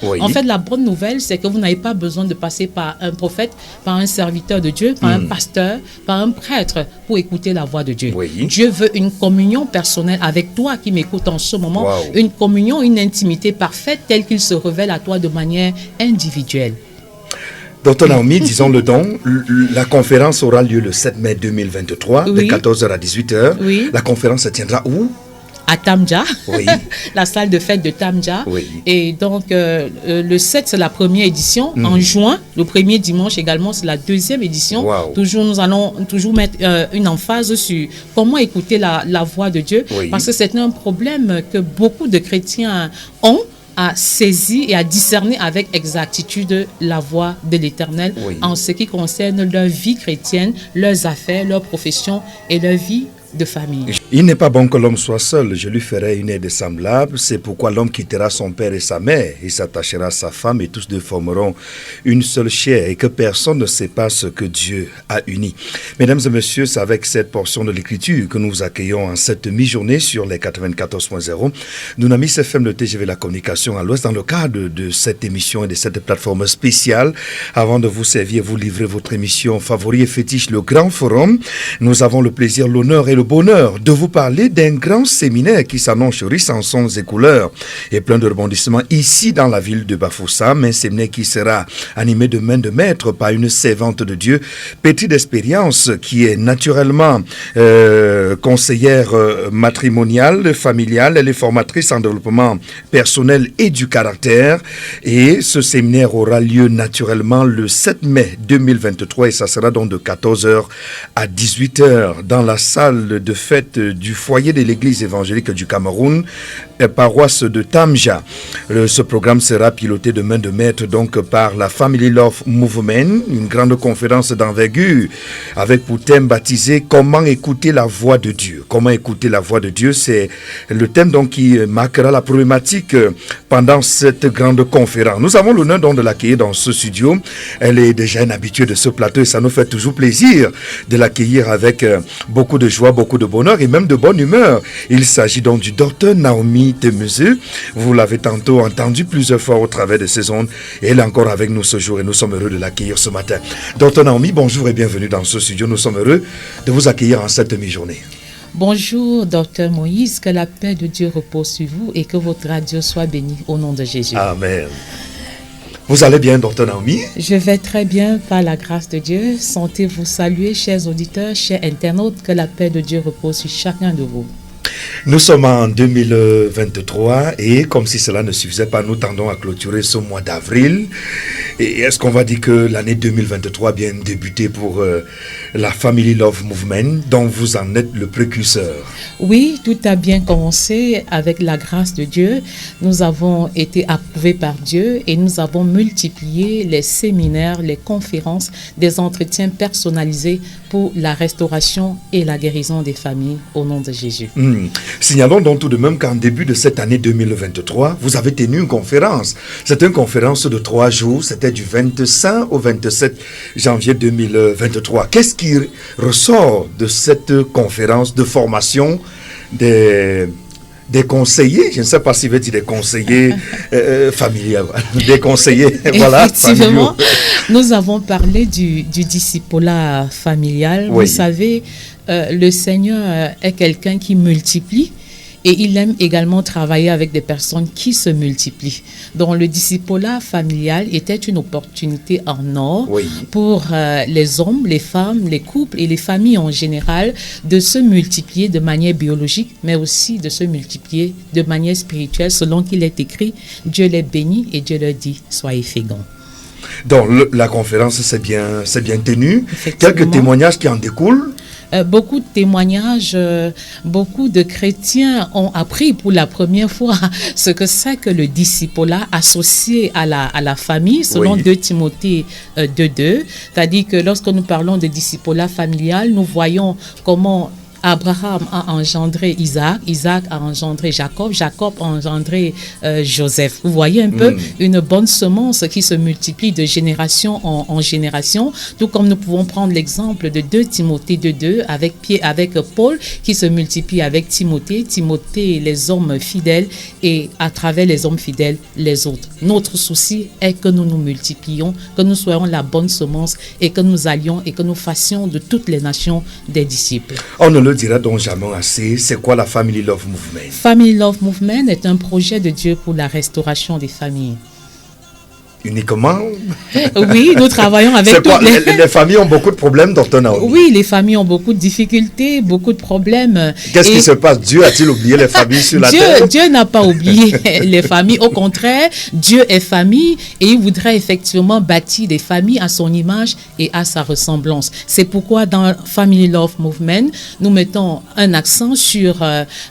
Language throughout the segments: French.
Oui. En fait, la bonne nouvelle, c'est que vous n'avez pas besoin de passer par un prophète, par un serviteur de Dieu, par un pasteur, par un prêtre pour écouter la voix de Dieu. Oui. Dieu veut une communion personnelle avec toi qui m'écoutes en ce moment, une communion, une intimité parfaite telle qu'il se révèle à toi de manière individuelle. Docteur Naomi, disons-le donc, la conférence aura lieu le 7 mai 2023, de 14h à 18h. Oui. La conférence se tiendra où? À Tamja, oui. La salle de fête de Tamja. Oui. Et donc, le 7, c'est la première édition. En juin, le premier dimanche également, c'est la deuxième édition. Wow. Toujours, nous allons toujours mettre une emphase sur comment écouter la voix de Dieu. Oui. Parce que c'est un problème que beaucoup de chrétiens ont, à saisir et à discerner avec exactitude la voix de l'Éternel en ce qui concerne leur vie chrétienne, leurs affaires, leur profession et leur vie de famille. Il n'est pas bon que l'homme soit seul, je lui ferai une aide semblable, c'est pourquoi l'homme quittera son père et sa mère, il s'attachera à sa femme et tous deux formeront une seule chair et que personne ne sépare ce que Dieu a uni. Mesdames et messieurs, c'est avec cette portion de l'écriture que nous vous accueillons en cette mi-journée sur les 94.0 Dunamis FM, le TGV La Communication à l'Ouest, dans le cadre de cette émission et de cette plateforme spéciale. Avant de vous servir, vous livrer votre émission favori et fétiche, le Grand Forum, nous avons le plaisir, l'honneur et le bonheur de vous parler d'un grand séminaire qui s'annonce riche en sons et couleurs et plein de rebondissements ici dans la ville de Bafoussam, un séminaire qui sera animé de main de maître par une servante de Dieu, pétrie d'expérience, qui est naturellement conseillère matrimoniale, familiale, elle est formatrice en développement personnel et du caractère, et ce séminaire aura lieu naturellement le 7 mai 2023 et ça sera donc de 14h à 18h dans la salle de fête du foyer de l'église évangélique du Cameroun, paroisse de Tamja. Ce programme sera piloté de main de maître donc par la Family Love Movement, une grande conférence d'envergure avec pour thème baptisé Comment écouter la voix de Dieu. Comment écouter la voix de Dieu, c'est le thème donc qui marquera la problématique pendant cette grande conférence. Nous avons l'honneur donc de l'accueillir dans ce studio. Elle est déjà une habituée de ce plateau et ça nous fait toujours plaisir de l'accueillir avec beaucoup de joie, beaucoup de bonheur et même de bonne humeur. Il s'agit donc du docteur Naomi Temuzu. Vous l'avez tantôt entendu plusieurs fois au travers de ces ondes et elle est encore avec nous ce jour et nous sommes heureux de l'accueillir ce matin. Docteur Naomi, bonjour et bienvenue dans ce studio. Nous sommes heureux de vous accueillir en cette mi-journée. Bonjour, docteur Moïse, que la paix de Dieu repose sur vous et que votre radio soit bénie au nom de Jésus. Amen. Vous allez bien, docteur Naomi? Je vais très bien, par la grâce de Dieu. Sentez vous saluer, chers auditeurs, chers internautes, que la paix de Dieu repose sur chacun de vous. Nous sommes en 2023 et comme si cela ne suffisait pas, nous tendons à clôturer ce mois d'avril. Et est-ce qu'on va dire que l'année 2023 a bien débuté pour la Family Love Movement dont vous en êtes le précurseur? Oui, tout a bien commencé avec la grâce de Dieu. Nous avons été approuvés par Dieu et nous avons multiplié les séminaires, les conférences, des entretiens personnalisés pour la restauration et la guérison des familles au nom de Jésus. Signalons donc tout de même qu'en début de cette année 2023, vous avez tenu une conférence. C'était une conférence de 3 jours, c'était du 25 au 27 janvier 2023. Qu'est-ce qui ressort de cette conférence de formation des conseillers, je ne sais pas si je vais dire des conseillers familiaux, des conseillers, voilà. Effectivement, nous avons parlé du discipolat familial. Oui. Vous savez, le Seigneur est quelqu'un qui multiplie et il aime également travailler avec des personnes qui se multiplient. Donc le discipolat familial était une opportunité en or pour les hommes, les femmes, les couples et les familles en général de se multiplier de manière biologique, mais aussi de se multiplier de manière spirituelle, selon qu'il est écrit, Dieu les bénit et Dieu leur dit, soyez féconds. Donc la conférence c'est bien tenue. Quelques témoignages qui en découlent. Beaucoup de témoignages, beaucoup de chrétiens ont appris pour la première fois ce que c'est que le discipolat associé à la famille, selon 2 Timothée 2.2. C'est-à-dire que lorsque nous parlons de discipolat familial, nous voyons comment Abraham a engendré Isaac, Isaac a engendré Jacob, Jacob a engendré Joseph. Vous voyez un peu une bonne semence qui se multiplie de génération en génération, tout comme nous pouvons prendre l'exemple de 2 Timothée 2.2 avec Paul qui se multiplie avec Timothée, les hommes fidèles et à travers les hommes fidèles, les autres. Notre souci est que nous nous multiplions, que nous soyons la bonne semence et que nous allions et que nous fassions de toutes les nations des disciples. On ne le dira donc jamais assez. C'est quoi la Family Love Movement? Family Love Movement est un projet de Dieu pour la restauration des familles. Uniquement? Oui, nous travaillons avec toutes les familles ont beaucoup de problèmes, docteur Naomi. Oui, les familles ont beaucoup de difficultés, beaucoup de problèmes. Qu'est-ce qui se passe? Dieu a-t-il oublié les familles sur la terre? Dieu n'a pas oublié les familles. Au contraire, Dieu est famille et il voudrait effectivement bâtir des familles à son image et à sa ressemblance. C'est pourquoi dans Family Love Movement, nous mettons un accent sur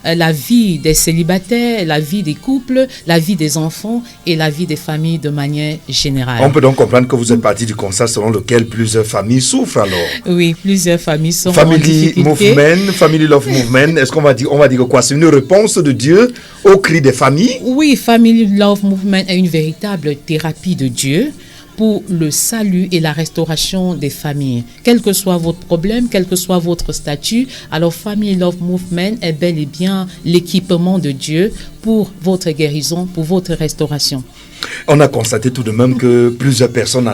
la vie des célibataires, la vie des couples, la vie des enfants et la vie des familles de manière générale. On peut donc comprendre que vous êtes parti du constat selon lequel plusieurs familles souffrent alors. Oui, plusieurs familles sont Family en difficulté. Movement, Family Love Movement, est-ce qu'on va dire quoi? C'est une réponse de Dieu au cri des familles? Oui, Family Love Movement est une véritable thérapie de Dieu pour le salut et la restauration des familles. Quel que soit votre problème, quel que soit votre statut, alors Family Love Movement est bel et bien l'équipement de Dieu pour votre guérison, pour votre restauration. On a constaté tout de même que plusieurs personnes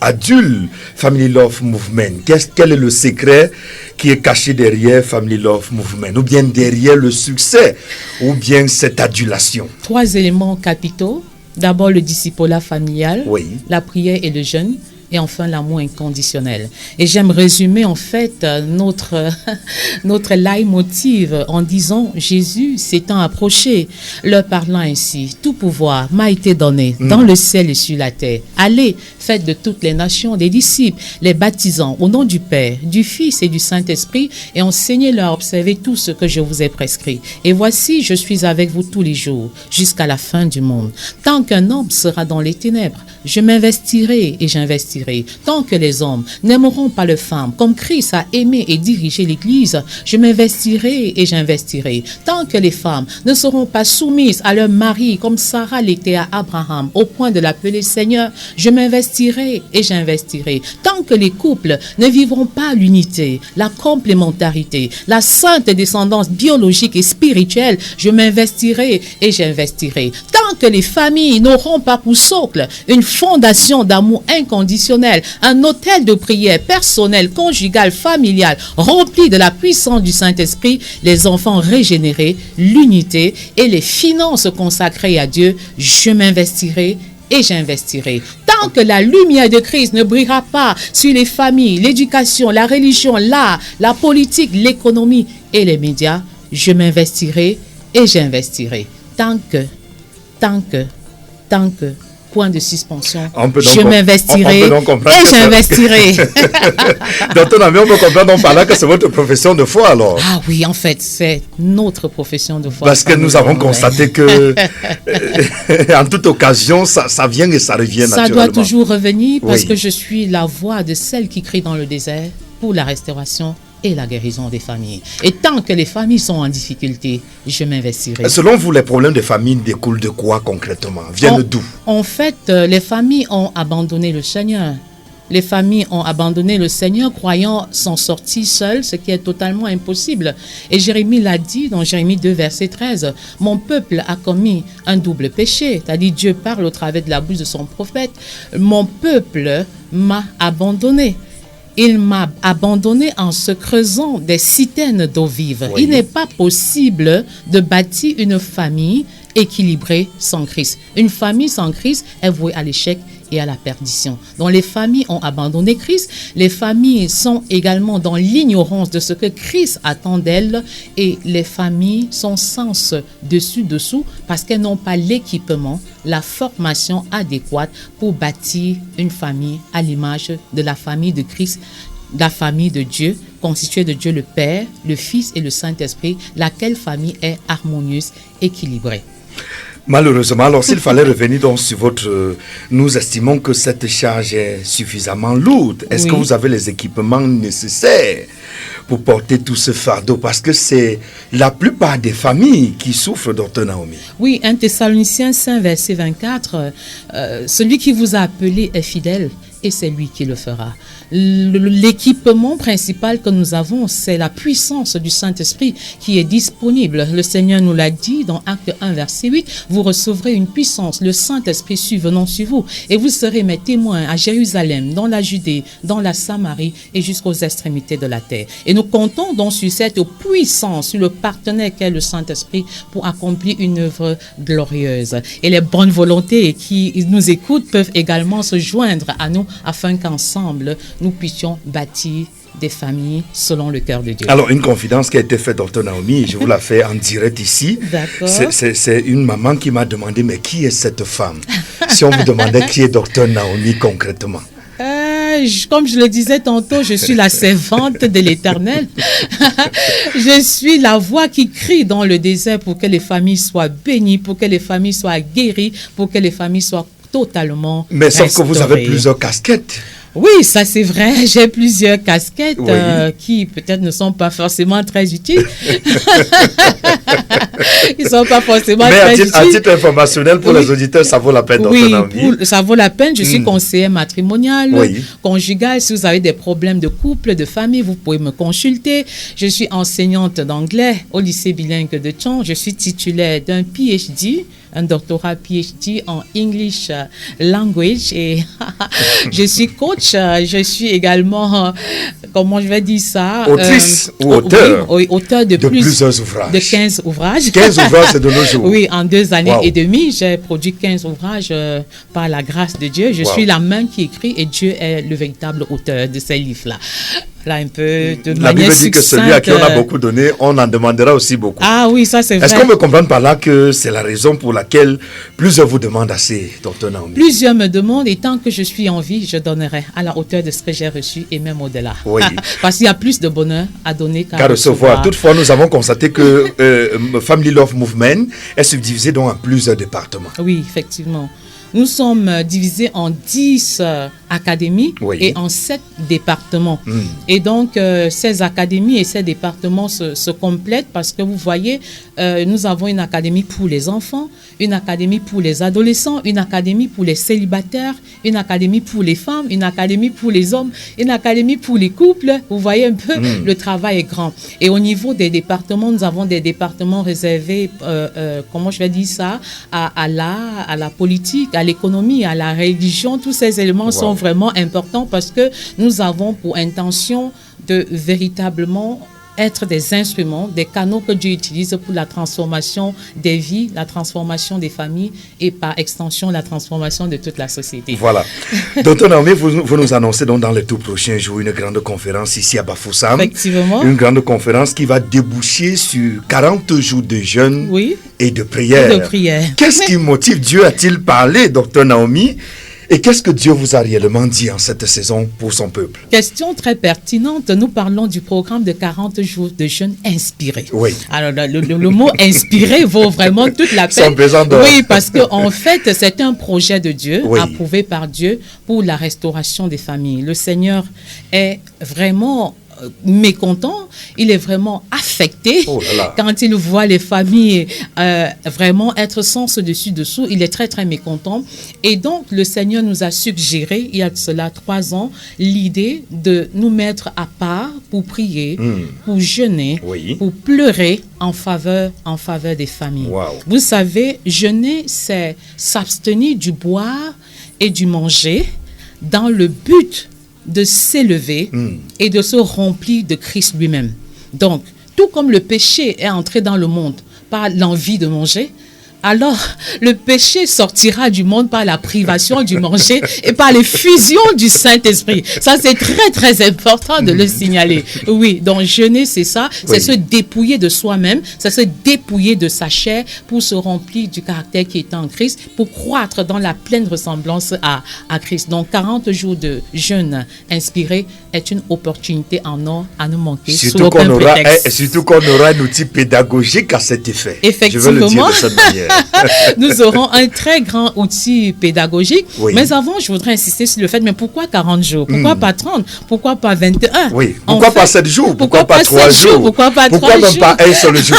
adulent Family Love Movement. Quel est le secret qui est caché derrière Family Love Movement, ou bien derrière le succès, ou bien cette adulation? 3 éléments capitaux. D'abord le discipolat familial, oui, la prière et le jeûne, et enfin l'amour inconditionnel. Et j'aime résumer en fait notre leitmotiv en disant: Jésus s'étant approché, leur parlant ainsi: tout pouvoir m'a été donné dans le ciel et sur la terre. Allez, faites de toutes les nations des disciples, les baptisant au nom du Père, du Fils et du Saint-Esprit, et enseignez-leur à observer tout ce que je vous ai prescrit. Et voici, je suis avec vous tous les jours, jusqu'à la fin du monde. Tant qu'un homme sera dans les ténèbres, je m'investirai et j'investirai. Tant que les hommes n'aimeront pas les femmes comme Christ a aimé et dirigé l'Église, je m'investirai et j'investirai. Tant que les femmes ne seront pas soumises à leur mari comme Sarah l'était à Abraham, au point de l'appeler Seigneur, je m'investirai et j'investirai. Tant que les couples ne vivront pas l'unité, la complémentarité, la sainte descendance biologique et spirituelle, je m'investirai et j'investirai. Tant que les familles n'auront pas pour socle une fondation d'amour inconditionnel, un autel de prière personnel, conjugal, familial, rempli de la puissance du Saint-Esprit, les enfants régénérés, l'unité et les finances consacrées à Dieu, je m'investirai et j'investirai. Tant que la lumière de Christ ne brillera pas sur les familles, l'éducation, la religion, l'art, la politique, l'économie et les médias, je m'investirai et j'investirai. Tant que, point de suspension, je m'investirai et j'investirai. Docteur Naomi, on peut comprendre par là que c'est votre profession de foi alors? Ah oui, en fait, c'est notre profession de foi. Parce que nous avons constaté que en toute occasion, ça vient et ça revient naturellement. Ça doit toujours revenir parce que je suis la voix de celle qui crie dans le désert pour la restauration et la guérison des familles. Et tant que les familles sont en difficulté, je m'investirai. Selon vous, les problèmes des familles découlent de quoi concrètement? Viennent d'où? En fait, les familles ont abandonné le Seigneur. Les familles ont abandonné le Seigneur, croyant s'en sortir seules, ce qui est totalement impossible. Et Jérémie l'a dit dans Jérémie 2, verset 13. « Mon peuple a commis un double péché. » C'est-à-dire Dieu parle au travers de la bouche de son prophète. « Mon peuple m'a abandonné. » Il m'a abandonné en se creusant des citernes d'eau vive. Oui. Il n'est pas possible de bâtir une famille équilibrée sans Christ. Une famille sans Christ est vouée à l'échec et à la perdition. Donc les familles ont abandonné Christ. Les familles sont également dans l'ignorance de ce que Christ attend d'elles. Et les familles sont sans dessus-dessous parce qu'elles n'ont pas l'équipement, la formation adéquate pour bâtir une famille à l'image de la famille de Christ, la famille de Dieu, constituée de Dieu le Père, le Fils et le Saint-Esprit, laquelle famille est harmonieuse, équilibrée. Malheureusement, alors s'il fallait revenir donc sur votre... nous estimons que cette charge est suffisamment lourde. Est-ce que vous avez les équipements nécessaires pour porter tout ce fardeau? Parce que c'est la plupart des familles qui souffrent, docteur Naomi. Oui, 1 Thessaloniciens 5, verset 24, celui qui vous a appelé est fidèle et c'est lui qui le fera. L'équipement principal que nous avons, c'est la puissance du Saint-Esprit qui est disponible. Le Seigneur nous l'a dit dans Acte 1, verset 8, vous recevrez une puissance, le Saint-Esprit survenant sur vous, et vous serez mes témoins à Jérusalem, dans la Judée, dans la Samarie et jusqu'aux extrémités de la terre. Et nous comptons donc sur cette puissance, sur le partenaire qu'est le Saint-Esprit pour accomplir une œuvre glorieuse. Et les bonnes volontés qui nous écoutent peuvent également se joindre à nous afin qu'ensemble, nous puissions bâtir des familles selon le cœur de Dieu. Alors, une confidence qui a été faite, docteur Naomi, je vous la fais en direct ici. D'accord. C'est une maman qui m'a demandé, mais qui est cette femme? Si on vous demandait qui est docteur Naomi concrètement. Comme je le disais tantôt, je suis la servante de l'Éternel. Je suis la voix qui crie dans le désert pour que les familles soient bénies, pour que les familles soient guéries, pour que les familles soient totalement Mais sauf restaurées. que vous avez plusieurs casquettes. Oui, ça c'est vrai. J'ai plusieurs casquettes qui peut-être ne sont pas forcément très utiles. Ils ne sont pas forcément très utiles. À titre informationnel pour les auditeurs, ça vaut la peine, docteur Naomi. Ça vaut la peine. Je suis conseillère matrimoniale, conjugale. Si vous avez des problèmes de couple, de famille, vous pouvez me consulter. Je suis enseignante d'anglais au lycée bilingue de Tchon. Je suis titulaire d'un PhD, un doctorat PhD en English language et je suis coach. Je suis également, comment je vais dire ça? Autrice ou auteur? Oui, auteur de plusieurs ouvrages. De 15 ouvrages. 15 ouvrages, c'est de nos jours. Oui, en 2 années et demie, j'ai produit 15 ouvrages par la grâce de Dieu. Je suis la main qui écrit et Dieu est le véritable auteur de ces livres-là. Là, un peu de la manière Bible dit que celui à qui on a beaucoup donné, on en demandera aussi beaucoup. Ah oui, ça c'est vrai. Est-ce qu'on peut comprendre par là que c'est la raison pour laquelle plusieurs vous demandent assez, docteur Naomi? Plusieurs me demandent et tant que je suis en vie, je donnerai à la hauteur de ce que j'ai reçu et même au-delà. Oui. Parce qu'il y a plus de bonheur à donner qu'à recevoir. Toutefois, nous avons constaté que Family Love Movement est subdivisé donc en plusieurs départements. Oui, effectivement. Nous sommes divisés en 10 académies et en 7 départements. Et donc, ces académies et ces départements se complètent parce que vous voyez, nous avons une académie pour les enfants, une académie pour les adolescents, une académie pour les célibataires, une académie pour les femmes, une académie pour les hommes, une académie pour les couples. Vous voyez un peu, le travail est grand. Et au niveau des départements, nous avons des départements réservés, comment je vais dire ça, à l'art, à la politique, à l'économie, à la religion. Tous ces éléments sont vraiment importants parce que nous avons pour intention de véritablement être des instruments, des canaux que Dieu utilise pour la transformation des vies, la transformation des familles et par extension la transformation de toute la société. Voilà. Docteur Naomi, vous nous annoncez donc dans les tout prochains jours une grande conférence ici à Bafoussam. Effectivement. Une grande conférence qui va déboucher sur 40 jours de jeûne et de prière. Qu'est-ce qui motive? Dieu a-t-il parlé, docteur Naomi? Et qu'est-ce que Dieu vous a réellement dit en cette saison pour son peuple? Question très pertinente. Nous parlons du programme de 40 jours de jeûne inspiré. Oui. Alors, le mot inspiré vaut vraiment toute la peine. Oui, parce qu'en fait, c'est un projet de Dieu, approuvé par Dieu pour la restauration des familles. Le Seigneur est vraiment mécontent, il est vraiment affecté quand il voit les familles vraiment être sans ce dessus-dessous. Il est très très mécontent et donc le Seigneur nous a suggéré il y a de cela 3 ans l'idée de nous mettre à part pour prier, pour jeûner, pour pleurer en faveur des familles. Vous savez, jeûner, c'est s'abstenir du boire et du manger dans le but de s'élever et de se remplir de Christ lui-même. Donc, tout comme le péché est entré dans le monde par l'envie de manger, alors le péché sortira du monde par la privation du manger et par l'effusion du Saint-Esprit. Ça, c'est très, très important de le signaler. Oui, donc jeûner, c'est ça. C'est se dépouiller de soi-même, c'est se dépouiller de sa chair pour se remplir du caractère qui est en Christ, pour croître dans la pleine ressemblance à Christ. Donc, 40 jours de jeûne inspiré est une opportunité en or à nous manquer. Surtout qu'on aura un outil pédagogique à cet effet. Effectivement. Je veux le dire de cette manière. Nous aurons un très grand outil pédagogique. Oui. Mais avant, je voudrais insister sur le fait, mais pourquoi 40 jours? Pourquoi pas 30? Pourquoi pas 21? Oui. Pourquoi pas 7 jours? Pourquoi pas 3 jours? Pourquoi pas 3 Pourquoi même jours? pas un seul jour?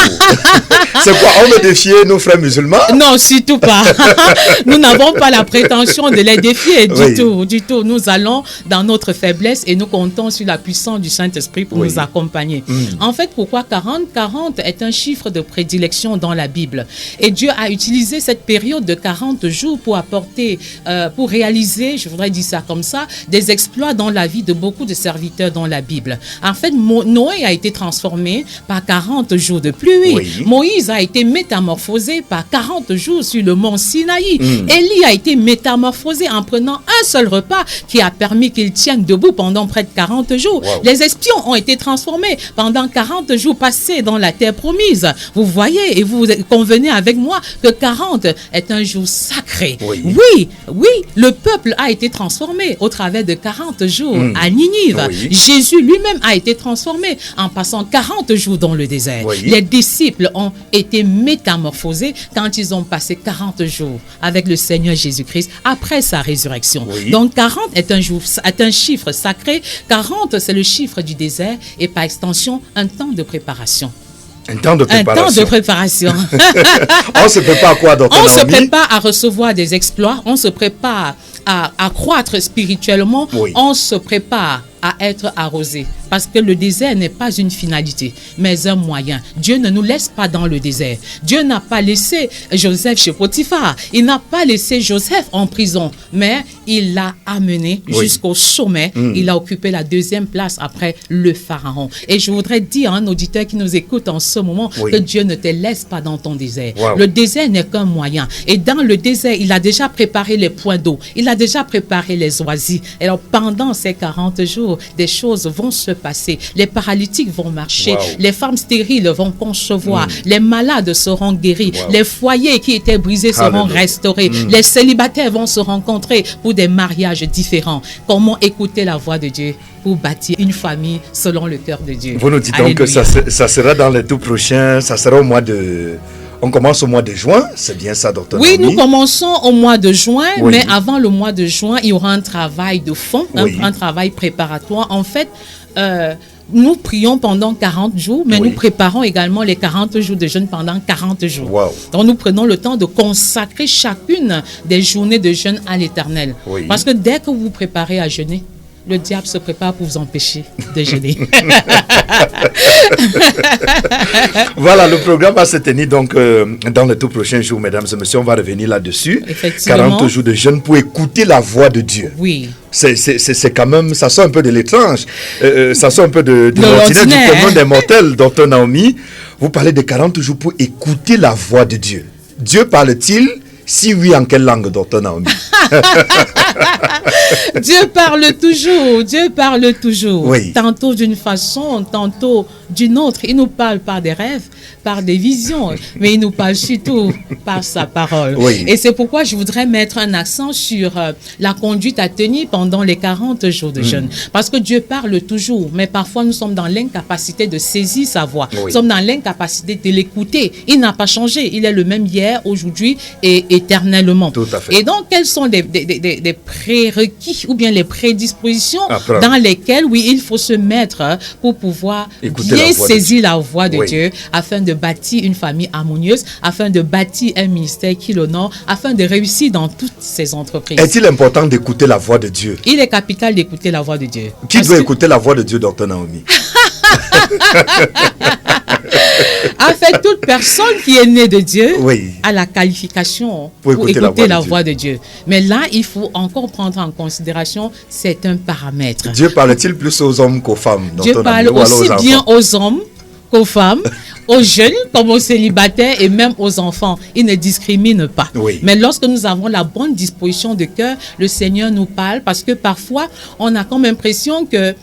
C'est quoi? On veut défier nos frères musulmans? Non, surtout pas. Nous n'avons pas la prétention de les défier du tout. Nous allons dans notre faiblesse et nous comptons sur la puissance du Saint-Esprit pour nous accompagner. En fait, pourquoi 40? 40 est un chiffre de prédilection dans la Bible. Et Dieu a utilisé cette période de 40 jours pour apporter, pour réaliser, je voudrais dire ça comme ça, des exploits dans la vie de beaucoup de serviteurs dans la Bible. En fait, Noé a été transformé par 40 jours de pluie. Oui. Moïse a été métamorphosé par 40 jours sur le mont Sinaï. Élie a été métamorphosé en prenant un seul repas qui a permis qu'il tienne debout pendant près de 40 jours. Wow. Les espions ont été transformés pendant 40 jours passés dans la terre promise. Vous voyez et vous convenez avec moi que 40 est un jour sacré. Oui, le peuple a été transformé au travers de 40 jours à Ninive. Jésus lui-même a été transformé en passant 40 jours dans le désert. Les disciples ont été métamorphosés quand ils ont passé 40 jours avec le Seigneur Jésus-Christ après sa résurrection. Donc 40 est un chiffre sacré. 40, c'est le chiffre du désert et par extension, un temps de préparation. Un temps de préparation. Un temps de préparation. On se prépare à quoi, docteur Naomi? On se prépare à recevoir des exploits. On se prépare à croître spirituellement. On se prépare à être arrosé. Parce que le désert n'est pas une finalité, mais un moyen. Dieu ne nous laisse pas dans le désert. Dieu n'a pas laissé Joseph chez Potiphar. Il n'a pas laissé Joseph en prison, mais il l'a amené jusqu'au sommet. Il a occupé la 2e place après le Pharaon. Et je voudrais dire à un auditeur qui nous écoute en ce moment que Dieu ne te laisse pas dans ton désert. Le désert n'est qu'un moyen. Et dans le désert, il a déjà préparé les points d'eau. Il a déjà préparé les oasis. Et alors, pendant ces 40 jours, des choses vont se passer. Les paralytiques vont marcher. Les femmes stériles vont concevoir. Les malades seront guéris. Les foyers qui étaient brisés seront restaurés. Les célibataires vont se rencontrer pour des mariages différents. Comment écouter la voix de Dieu pour bâtir une famille selon le cœur de Dieu? Vous nous dites donc que ça sera dans les tout prochains, ça sera au mois de... On commence au mois de juin, c'est bien ça, docteur Naomi? Oui, nous commençons au mois de juin, mais avant le mois de juin, il y aura un travail de fond, un travail préparatoire. En fait, nous prions pendant 40 jours, mais nous préparons également les 40 jours de jeûne pendant 40 jours. Donc nous prenons le temps de consacrer chacune des journées de jeûne à l'Éternel. Parce que dès que vous vous préparez à jeûner, le diable se prépare pour vous empêcher de jeûner. Voilà, le programme va se tenir donc dans les tout prochains jours, mesdames et messieurs. On va revenir là-dessus. 40 jours de jeûne pour écouter la voix de Dieu. C'est quand même, ça sort un peu de l'étrange. Ça sort un peu de l'ordinaire, du commun des mortels, docteur Naomi. Vous parlez de 40 jours pour écouter la voix de Dieu. Dieu parle-t-il? Si oui, en quelle langue, docteur Naomi? Dieu parle toujours. Dieu parle toujours. Tantôt d'une façon, tantôt d'une autre. Il nous parle par des rêves, par des visions, mais il nous parle surtout par sa parole. Et c'est pourquoi je voudrais mettre un accent sur la conduite à tenir pendant les 40 jours de jeûne. Parce que Dieu parle toujours, mais parfois nous sommes dans l'incapacité de saisir sa voix. Nous sommes dans l'incapacité de l'écouter. Il n'a pas changé. Il est le même hier, aujourd'hui et éternellement. Tout à fait. Et donc, quels sont des prérequis ou bien les prédispositions dans lesquelles, il faut se mettre pour pouvoir bien saisir la voix de Dieu afin de bâtir une famille harmonieuse, afin de bâtir un ministère qui l'honore, afin de réussir dans toutes ces entreprises. Est-il important d'écouter la voix de Dieu? Il est capital d'écouter la voix de Dieu. Qui doit écouter la voix de Dieu, docteur Naomi? En fait, toute personne qui est née de Dieu a la qualification pour écouter la voix de Dieu. Mais là, il faut encore prendre en considération, c'est un paramètre. Dieu parle-t-il plus aux hommes qu'aux femmes? Dieu parle aussi bien aux hommes qu'aux femmes, aux jeunes comme aux célibataires et même aux enfants. Il ne discrimine pas. Mais lorsque nous avons la bonne disposition de cœur, le Seigneur nous parle parce que parfois, on a comme impression que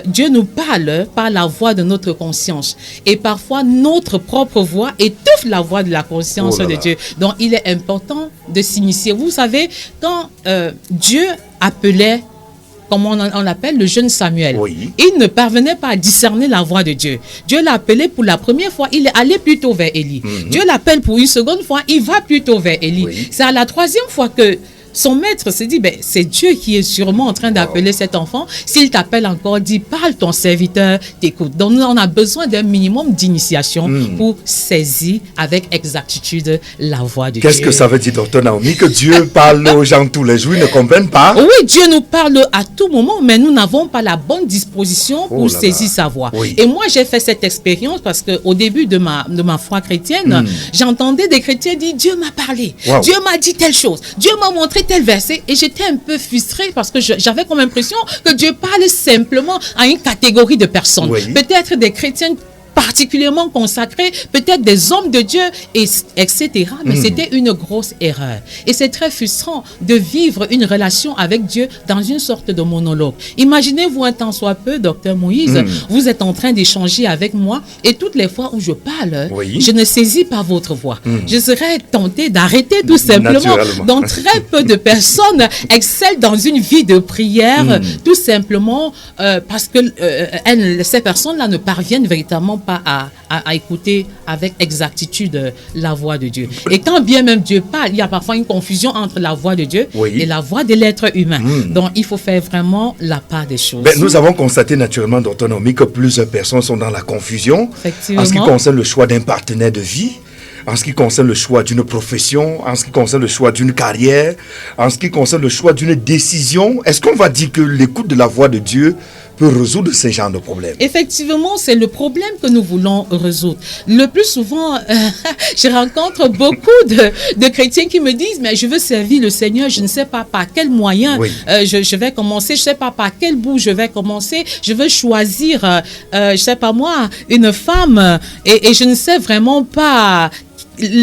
Dieu nous parle par la voix de notre conscience. Et parfois, notre propre voix étouffe la voix de la conscience de Dieu. Donc, il est important de s'initier. Vous savez, quand Dieu appelait comme on l'appelle, le jeune Samuel. Oui. Il ne parvenait pas à discerner la voix de Dieu. Dieu l'a appelé pour la première fois, il est allé plutôt vers Élie. Dieu l'appelle pour une seconde fois, il va plutôt vers Élie. Oui. C'est à la troisième fois que son maître se dit, c'est Dieu qui est sûrement en train d'appeler cet enfant. S'il t'appelle encore, dis, parle, ton serviteur t'écoute. Donc, on a besoin d'un minimum d'initiation pour saisir avec exactitude la voix de Dieu. Qu'est-ce que ça veut dire, docteur Naomi, que Dieu parle aux gens tous les jours, ils ne comprennent pas? Oui, Dieu nous parle à tout moment, mais nous n'avons pas la bonne disposition pour saisir sa voix. Oui. Et moi, j'ai fait cette expérience parce qu'au début de ma foi chrétienne, j'entendais des chrétiens dire, Dieu m'a parlé, Dieu m'a dit telle chose, Dieu m'a montré tel verset, et j'étais un peu frustrée parce que j'avais comme impression que Dieu parle simplement à une catégorie de personnes. Oui. Peut-être des chrétiens particulièrement consacrés, peut-être des hommes de Dieu, etc. Mais c'était une grosse erreur. Et c'est très frustrant de vivre une relation avec Dieu dans une sorte de monologue. Imaginez-vous un temps soit peu, docteur Moïse, vous êtes en train d'échanger avec moi et toutes les fois où je parle, je ne saisis pas votre voix. Je serais tentée d'arrêter tout simplement. Donc très peu de personnes excellent dans une vie de prière, tout simplement parce que ces personnes-là ne parviennent véritablement pas à écouter avec exactitude la voix de Dieu. Et quand bien même Dieu parle, il y a parfois une confusion entre la voix de Dieu et la voix de l'être humain. Donc, il faut faire vraiment la part des choses. Nous avons constaté naturellement, docteur Naomi, que plusieurs personnes sont dans la confusion Effectivement. en ce qui concerne le choix d'un partenaire de vie, en ce qui concerne le choix d'une profession, en ce qui concerne le choix d'une carrière, en ce qui concerne le choix d'une décision. Est-ce qu'on va dire que l'écoute de la voix de Dieu peut résoudre ce genre de problème? Effectivement, c'est le problème que nous voulons résoudre. Le plus souvent, je rencontre beaucoup de chrétiens qui me disent, mais je veux servir le Seigneur, je ne sais pas par quel moyen je vais commencer, je ne sais pas par quel bout je vais commencer, je veux choisir, je ne sais pas moi, une femme, et je ne sais vraiment pas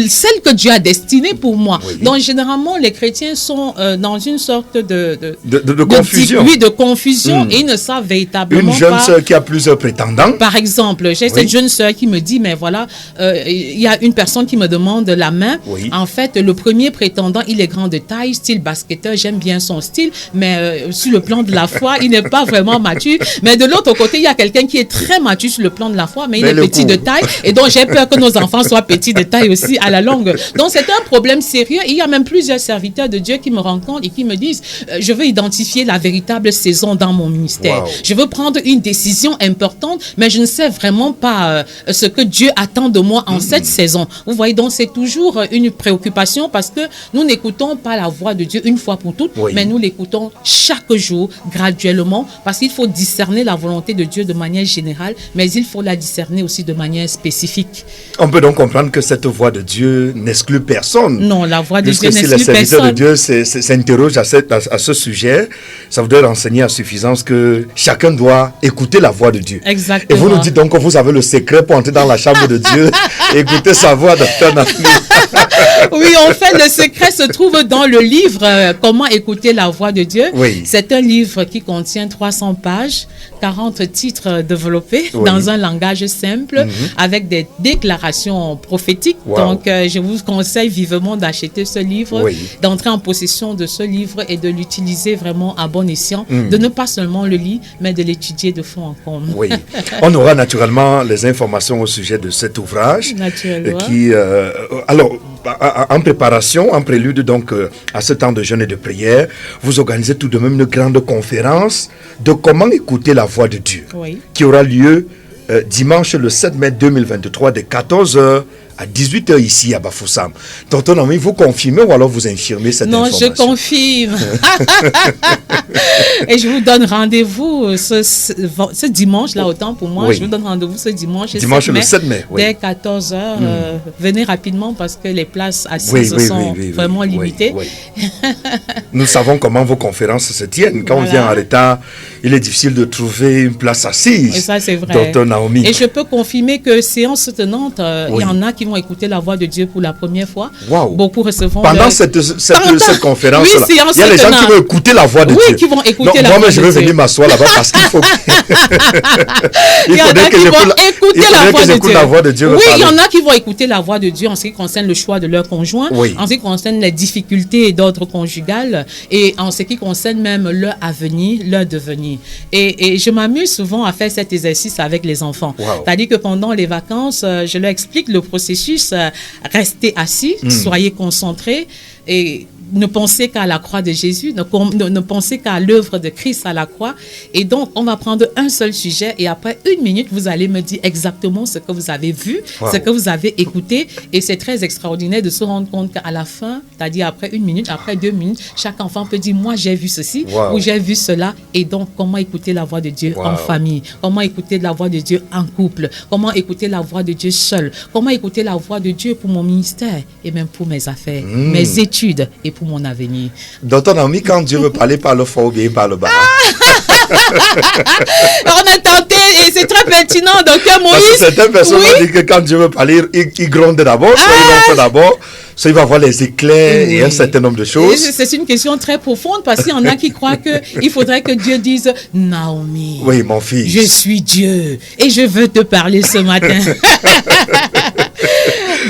celle que Dieu a destinée pour moi. Donc, généralement, les chrétiens sont dans une sorte de confusion. De confusion et ils ne savent véritablement une jeune pas. sœur qui a plusieurs prétendants. Par exemple, j'ai cette jeune sœur qui me dit, mais voilà, il y a une personne qui me demande la main. En fait, le premier prétendant, il est grand de taille, style basketteur, j'aime bien son style, mais sur le plan de la foi, il n'est pas vraiment mature. Mais de l'autre côté, il y a quelqu'un qui est très mature sur le plan de la foi, mais il est petit de taille. Et donc, j'ai peur que nos enfants soient petits de taille aussi à la longue. Donc, c'est un problème sérieux. Il y a même plusieurs serviteurs de Dieu qui me rencontrent et qui me disent, je veux identifier la véritable saison dans mon ministère. Je veux prendre une décision importante, mais je ne sais vraiment pas ce que Dieu attend de moi en cette saison. Vous voyez, donc c'est toujours une préoccupation parce que nous n'écoutons pas la voix de Dieu une fois pour toutes, mais nous l'écoutons chaque jour, graduellement, parce qu'il faut discerner la volonté de Dieu de manière générale, mais il faut la discerner aussi de manière spécifique. On peut donc comprendre que cette voix de Dieu n'exclut personne. Non, la voix de Dieu n'exclut personne. Si les serviteurs de Dieu s'interrogent à ce sujet, ça voudrait renseigner à suffisance que chacun doit écouter la voix de Dieu. Exactement. Et vous nous dites donc que vous avez le secret pour entrer dans la chambre de Dieu et écouter sa voix, docteur Naomi. Oui, en fait, le secret se trouve dans le livre Comment écouter la voix de Dieu. C'est un livre qui contient 300 pages, 40 titres développés dans un langage simple, avec des déclarations prophétiques. Donc, je vous conseille vivement d'acheter ce livre, d'entrer en possession de ce livre et de l'utiliser vraiment à bon escient, de ne pas seulement le lire, mais de l'étudier de fond en comble. On aura naturellement les informations au sujet de cet ouvrage. Naturellement. Alors, en préparation, en prélude donc à ce temps de jeûne et de prière, vous organisez tout de même une grande conférence de comment écouter la voix de Dieu, qui aura lieu dimanche le 7 mai 2023 de 14h à 18h ici à Bafoussam. Tonton Naomi, vous confirmez ou alors vous infirmez cette information? Non, je confirme. Et je vous donne rendez-vous ce dimanche, là, autant pour moi. Je vous donne rendez-vous ce dimanche. Dimanche le 7 mai. Dès 14h. Venez rapidement parce que les places assises sont vraiment limitées. Nous savons comment vos conférences se tiennent. Quand on vient en retard, il est difficile de trouver une place assise. Et ça, c'est vrai. Tonton Naomi. Et je peux confirmer que séance tenante, il y en a qui qui vont écouter la voix de Dieu pour la première fois. Wow. Beaucoup recevront pendant cette conférence, oui, il y a les gens qui vont écouter la voix de Dieu. Oui, qui vont écouter la voix de Dieu. Moi, je vais venir m'asseoir là-bas parce qu'il faut. Il faudrait que j'écoute la voix de Dieu. Oui, il y en a qui vont écouter la voix de Dieu en ce qui concerne le choix de leur conjoint, en ce qui concerne les difficultés d'ordre conjugal et en ce qui concerne même leur avenir, leur devenir. Et je m'amuse souvent à faire cet exercice avec les enfants. C'est-à-dire que pendant les vacances, je leur explique le processus. Restez assis, soyez concentrés et ne pensez qu'à la croix de Jésus, ne pensez qu'à l'œuvre de Christ à la croix. Et donc, on va prendre un seul sujet et après 1 minute, vous allez me dire exactement ce que vous avez vu, ce que vous avez écouté. Et c'est très extraordinaire de se rendre compte qu'à la fin, c'est-à-dire après 1 minute, après 2 minutes, chaque enfant peut dire, moi j'ai vu ceci ou j'ai vu cela. Et donc, comment écouter la voix de Dieu en famille? Comment écouter la voix de Dieu en couple? Comment écouter la voix de Dieu seul? Comment écouter la voix de Dieu pour mon ministère et même pour mes affaires, mes études et pour mon avenir. Docteur Naomi, quand Dieu veut parler par le fort ou bien par le bas? On a tenté et c'est très pertinent, docteur Moïse. Parce que certaines personnes vont dire que quand Dieu veut parler, il gronde d'abord, soit il ronfle d'abord, soit il va voir les éclairs et un certain nombre de choses. C'est une question très profonde parce qu'il y en a qui croient qu'il faudrait que Dieu dise Naomi. Oui, mon fils. Je suis Dieu et je veux te parler ce matin.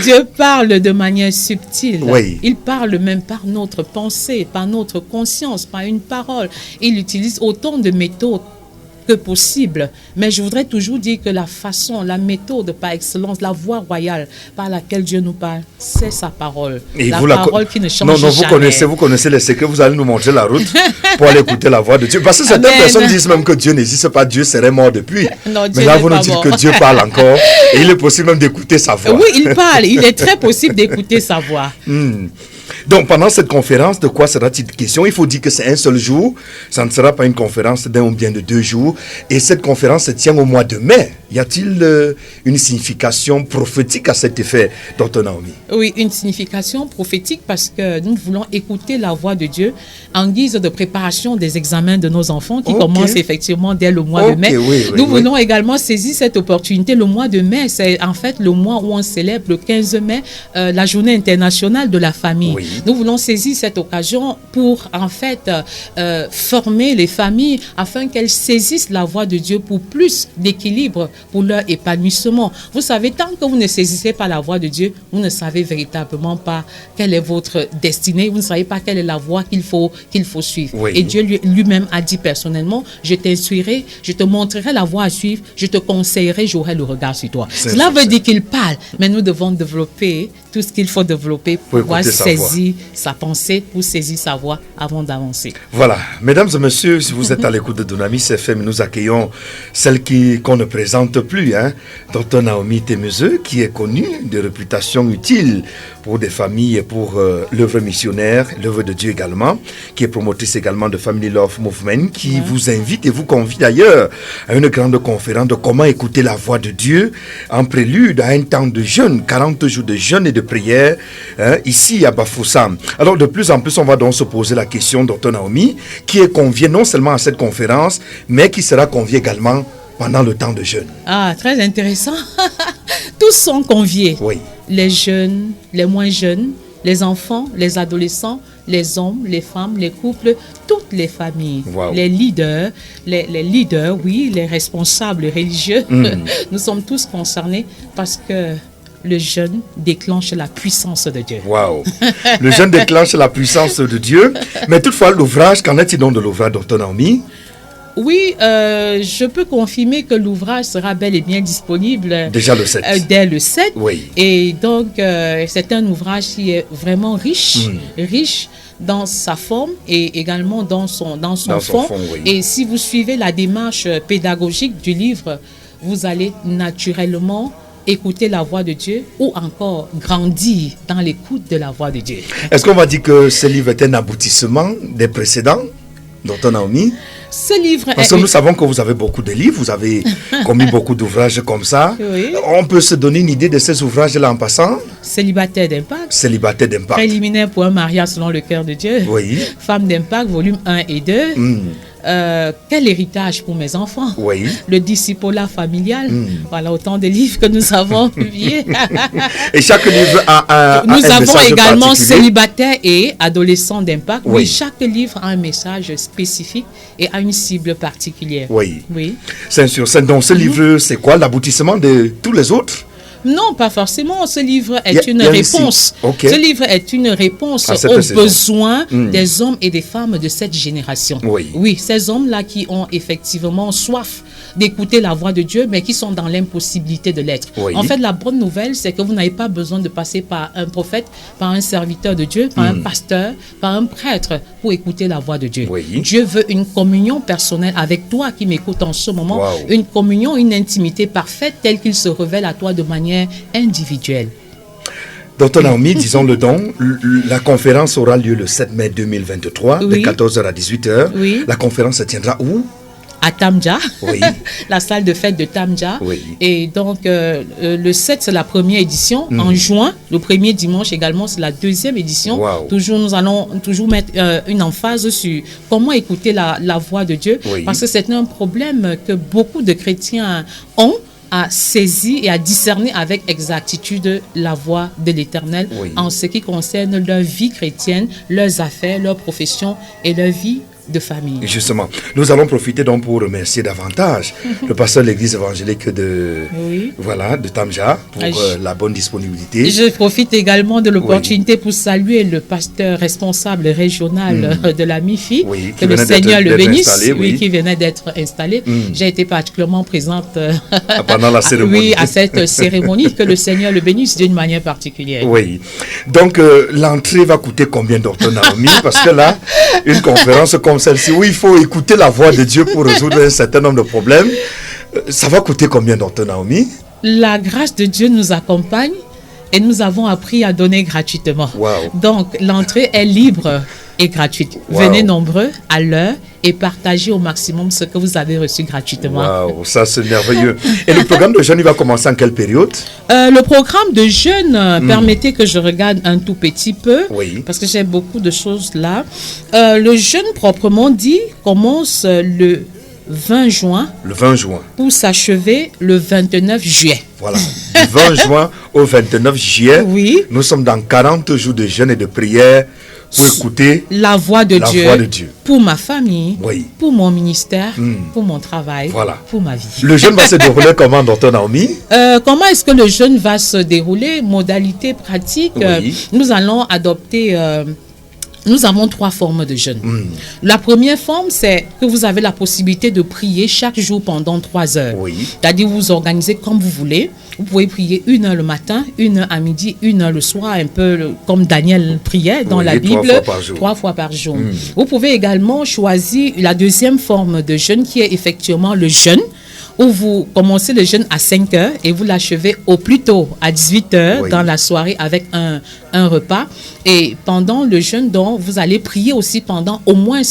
Dieu parle de manière subtile. Il parle même par notre pensée, par notre conscience, par une parole. Il utilise autant de méthodes que possible. Mais je voudrais toujours dire que la façon, la méthode par excellence, la voie royale par laquelle Dieu nous parle, c'est sa parole. Et la parole qui ne change jamais. Vous connaissez les secrets, vous allez nous montrer la route pour aller écouter la voix de Dieu. Parce que certaines personnes disent même que Dieu n'existe pas, Dieu serait mort depuis. Non, mais là, vous nous dites que Dieu parle encore et il est possible même d'écouter sa voix. Oui, il parle. Il est très possible d'écouter sa voix. Donc, pendant cette conférence, de quoi sera-t-il question? Il faut dire que c'est un seul jour. Ça ne sera pas une conférence d'un ou bien de 2 jours. Et cette conférence se tient au mois de mai. Y a-t-il une signification prophétique à cet effet, Dr Naomi? Oui, une signification prophétique parce que nous voulons écouter la voix de Dieu en guise de préparation des examens de nos enfants qui commencent effectivement dès le mois de mai. Nous voulons également saisir cette opportunité. Le mois de mai, c'est en fait le mois où on célèbre le 15 mai la journée internationale de la famille. Nous voulons saisir cette occasion pour en fait former les familles afin qu'elles saisissent la voix de Dieu pour plus d'équilibre pour leur épanouissement. Vous savez, tant que vous ne saisissez pas la voix de Dieu, vous ne savez véritablement pas quelle est votre destinée, vous ne savez pas quelle est la voie qu'il faut suivre. Et Dieu lui-même a dit personnellement, je t'instruirai, je te montrerai la voie à suivre, je te conseillerai, j'aurai le regard sur toi. Cela veut dire qu'il parle, mais nous devons développer tout ce qu'il faut développer pour pouvoir saisir sa pensée, pour saisir sa voix avant d'avancer. Voilà, mesdames et messieurs, si vous êtes à l'écoute de Dunamis FM, nous accueillons celle qu'on ne présente plus, Dr Naomi Temezeux, qui est connue de réputation utile pour des familles et pour l'œuvre missionnaire, l'œuvre de Dieu également, qui est promotrice également de Family Love Movement, qui vous invite et vous convie d'ailleurs à une grande conférence de comment écouter la voix de Dieu en prélude à un temps de jeûne, 40 jours de jeûne et de prière, ici à Bafoussam. Alors de plus en plus, on va donc se poser la question, Dr Naomi, qui est convié non seulement à cette conférence, mais qui sera convié également pendant le temps de jeûne. Ah, très intéressant. Tous sont conviés. Les jeunes, les moins jeunes, les enfants, les adolescents, les hommes, les femmes, les couples, toutes les familles, les leaders, les responsables religieux. Nous sommes tous concernés parce que le jeûne déclenche la puissance de Dieu. Le jeûne déclenche la puissance de Dieu. Mais toutefois, l'ouvrage, qu'en est-il donc de l'ouvrage, Dr Naomi? Oui, je peux confirmer que l'ouvrage sera bel et bien disponible. Déjà le 7. Dès le 7. Et donc, c'est un ouvrage qui est vraiment riche dans sa forme et également dans son fond. Et si vous suivez la démarche pédagogique du livre, vous allez naturellement écouter la voix de Dieu ou encore grandir dans l'écoute de la voix de Dieu. Est-ce qu'on va dire que ce livre est un aboutissement des précédents, Dr Naomi? Ce livre Parce que nous savons que vous avez beaucoup de livres, vous avez commis beaucoup d'ouvrages comme ça. On peut se donner une idée de ces ouvrages-là en passant? Célibataire d'impact. Célibataire d'impact. Préliminaire pour un mariage selon le cœur de Dieu. Femme d'impact, volume 1 et 2. quel héritage pour mes enfants? Oui. Le discipolat familial. Voilà autant de livres que nous avons publiés. Et chaque livre a nous un avons message également particulier. Célibataires et adolescents d'impact. Oui. Oui, chaque livre a un message spécifique et a une cible particulière. Oui. Oui. C'est sur scène. Donc, ce livre, c'est quoi l'aboutissement de tous les autres? Non, pas forcément. Ce livre Il y est a- une il y a réponse. aussi. Ok. Ce livre est une réponse À cette aux saison. besoins des hommes et des femmes de cette génération. Oui. Oui, ces hommes-là qui ont effectivement soif d'écouter la voix de Dieu, mais qui sont dans l'impossibilité de l'être. Oui. En fait, la bonne nouvelle, c'est que vous n'avez pas besoin de passer par un prophète, par un serviteur de Dieu, par un pasteur, par un prêtre pour écouter la voix de Dieu. Oui. Dieu veut une communion personnelle avec toi qui m'écoutes en ce moment, Wow. une communion, une intimité parfaite telle qu'il se révèle à toi de manière individuelle. Docteur Naomi, disons le don, la conférence aura lieu le 7 mai 2023, de Oui. 14h à 18h. Oui. La conférence se tiendra où? À Tamja, Oui. la salle de fête de Tamja. Oui. Et donc, le 7, c'est la première édition. En juin, le premier dimanche également, c'est la deuxième édition. Wow. Toujours, nous allons toujours mettre une emphase sur comment écouter la voix de Dieu. Oui. Parce que c'est un problème que beaucoup de chrétiens ont à saisir et à discerner avec exactitude la voix de l'Éternel Oui. en ce qui concerne leur vie chrétienne, leurs affaires, leur profession et leur vie de famille. Justement, nous allons profiter donc pour remercier davantage le pasteur de l'église évangélique de, Oui. voilà, de Tamja pour Ah, la bonne disponibilité. Je profite également de l'opportunité pour saluer le pasteur responsable régional de la MIFI, Oui, que qui le venait Seigneur d'être le bénisse, installé, oui. qui venait d'être installé. J'ai été particulièrement présente Pendant la cérémonie. oui, à cette cérémonie, que le Seigneur le bénisse d'une manière particulière. Oui. Donc, l'entrée va coûter combien, docteur Naomi? Parce que là, une conférence comme celle-ci, où il faut écouter la voix de Dieu pour résoudre un certain nombre de problèmes, ça va coûter combien, docteur Naomi? La grâce de Dieu nous accompagne et nous avons appris à donner gratuitement. Wow. Donc, l'entrée est libre et gratuite. Wow. Venez nombreux à l'heure et partagez au maximum ce que vous avez reçu gratuitement. Waouh, ça c'est merveilleux. Et le programme de jeûne, il va commencer en quelle période? Le programme de jeûne, permettez que je regarde un tout petit peu, Oui. parce que j'ai beaucoup de choses là. Le jeûne proprement dit commence le 20 juin Le 20 juin. pour s'achever le 29 juillet. Voilà. Du 20 juin au 29 juillet, Oui. nous sommes dans 40 jours de jeûne et de prière pour écouter. La voix de La Dieu, voix de Dieu. pour ma famille, Oui. pour mon ministère, pour mon travail, Voilà. pour ma vie. Le jeûne va se dérouler comment, docteur Naomi? Comment est-ce que le jeûne va se dérouler? Modalité pratique, Oui. nous allons adopter... nous avons 3 formes de jeûne. La première forme, c'est que vous avez la possibilité de prier chaque jour pendant 3 heures. Oui. C'est-à-dire vous organisez comme vous voulez. Vous pouvez prier 1 heure le matin, 1 heure à midi, 1 heure le soir, un peu comme Daniel priait dans Oui, la 3 Bible. fois par jour. 3 fois par jour. Vous pouvez également choisir la deuxième forme de jeûne qui est effectivement le jeûne, où vous commencez le jeûne à 5 heures et vous l'achevez au plus tôt à 18 heures Oui. dans la soirée avec un repas. Et pendant le jeûne, donc, vous allez prier aussi pendant au moins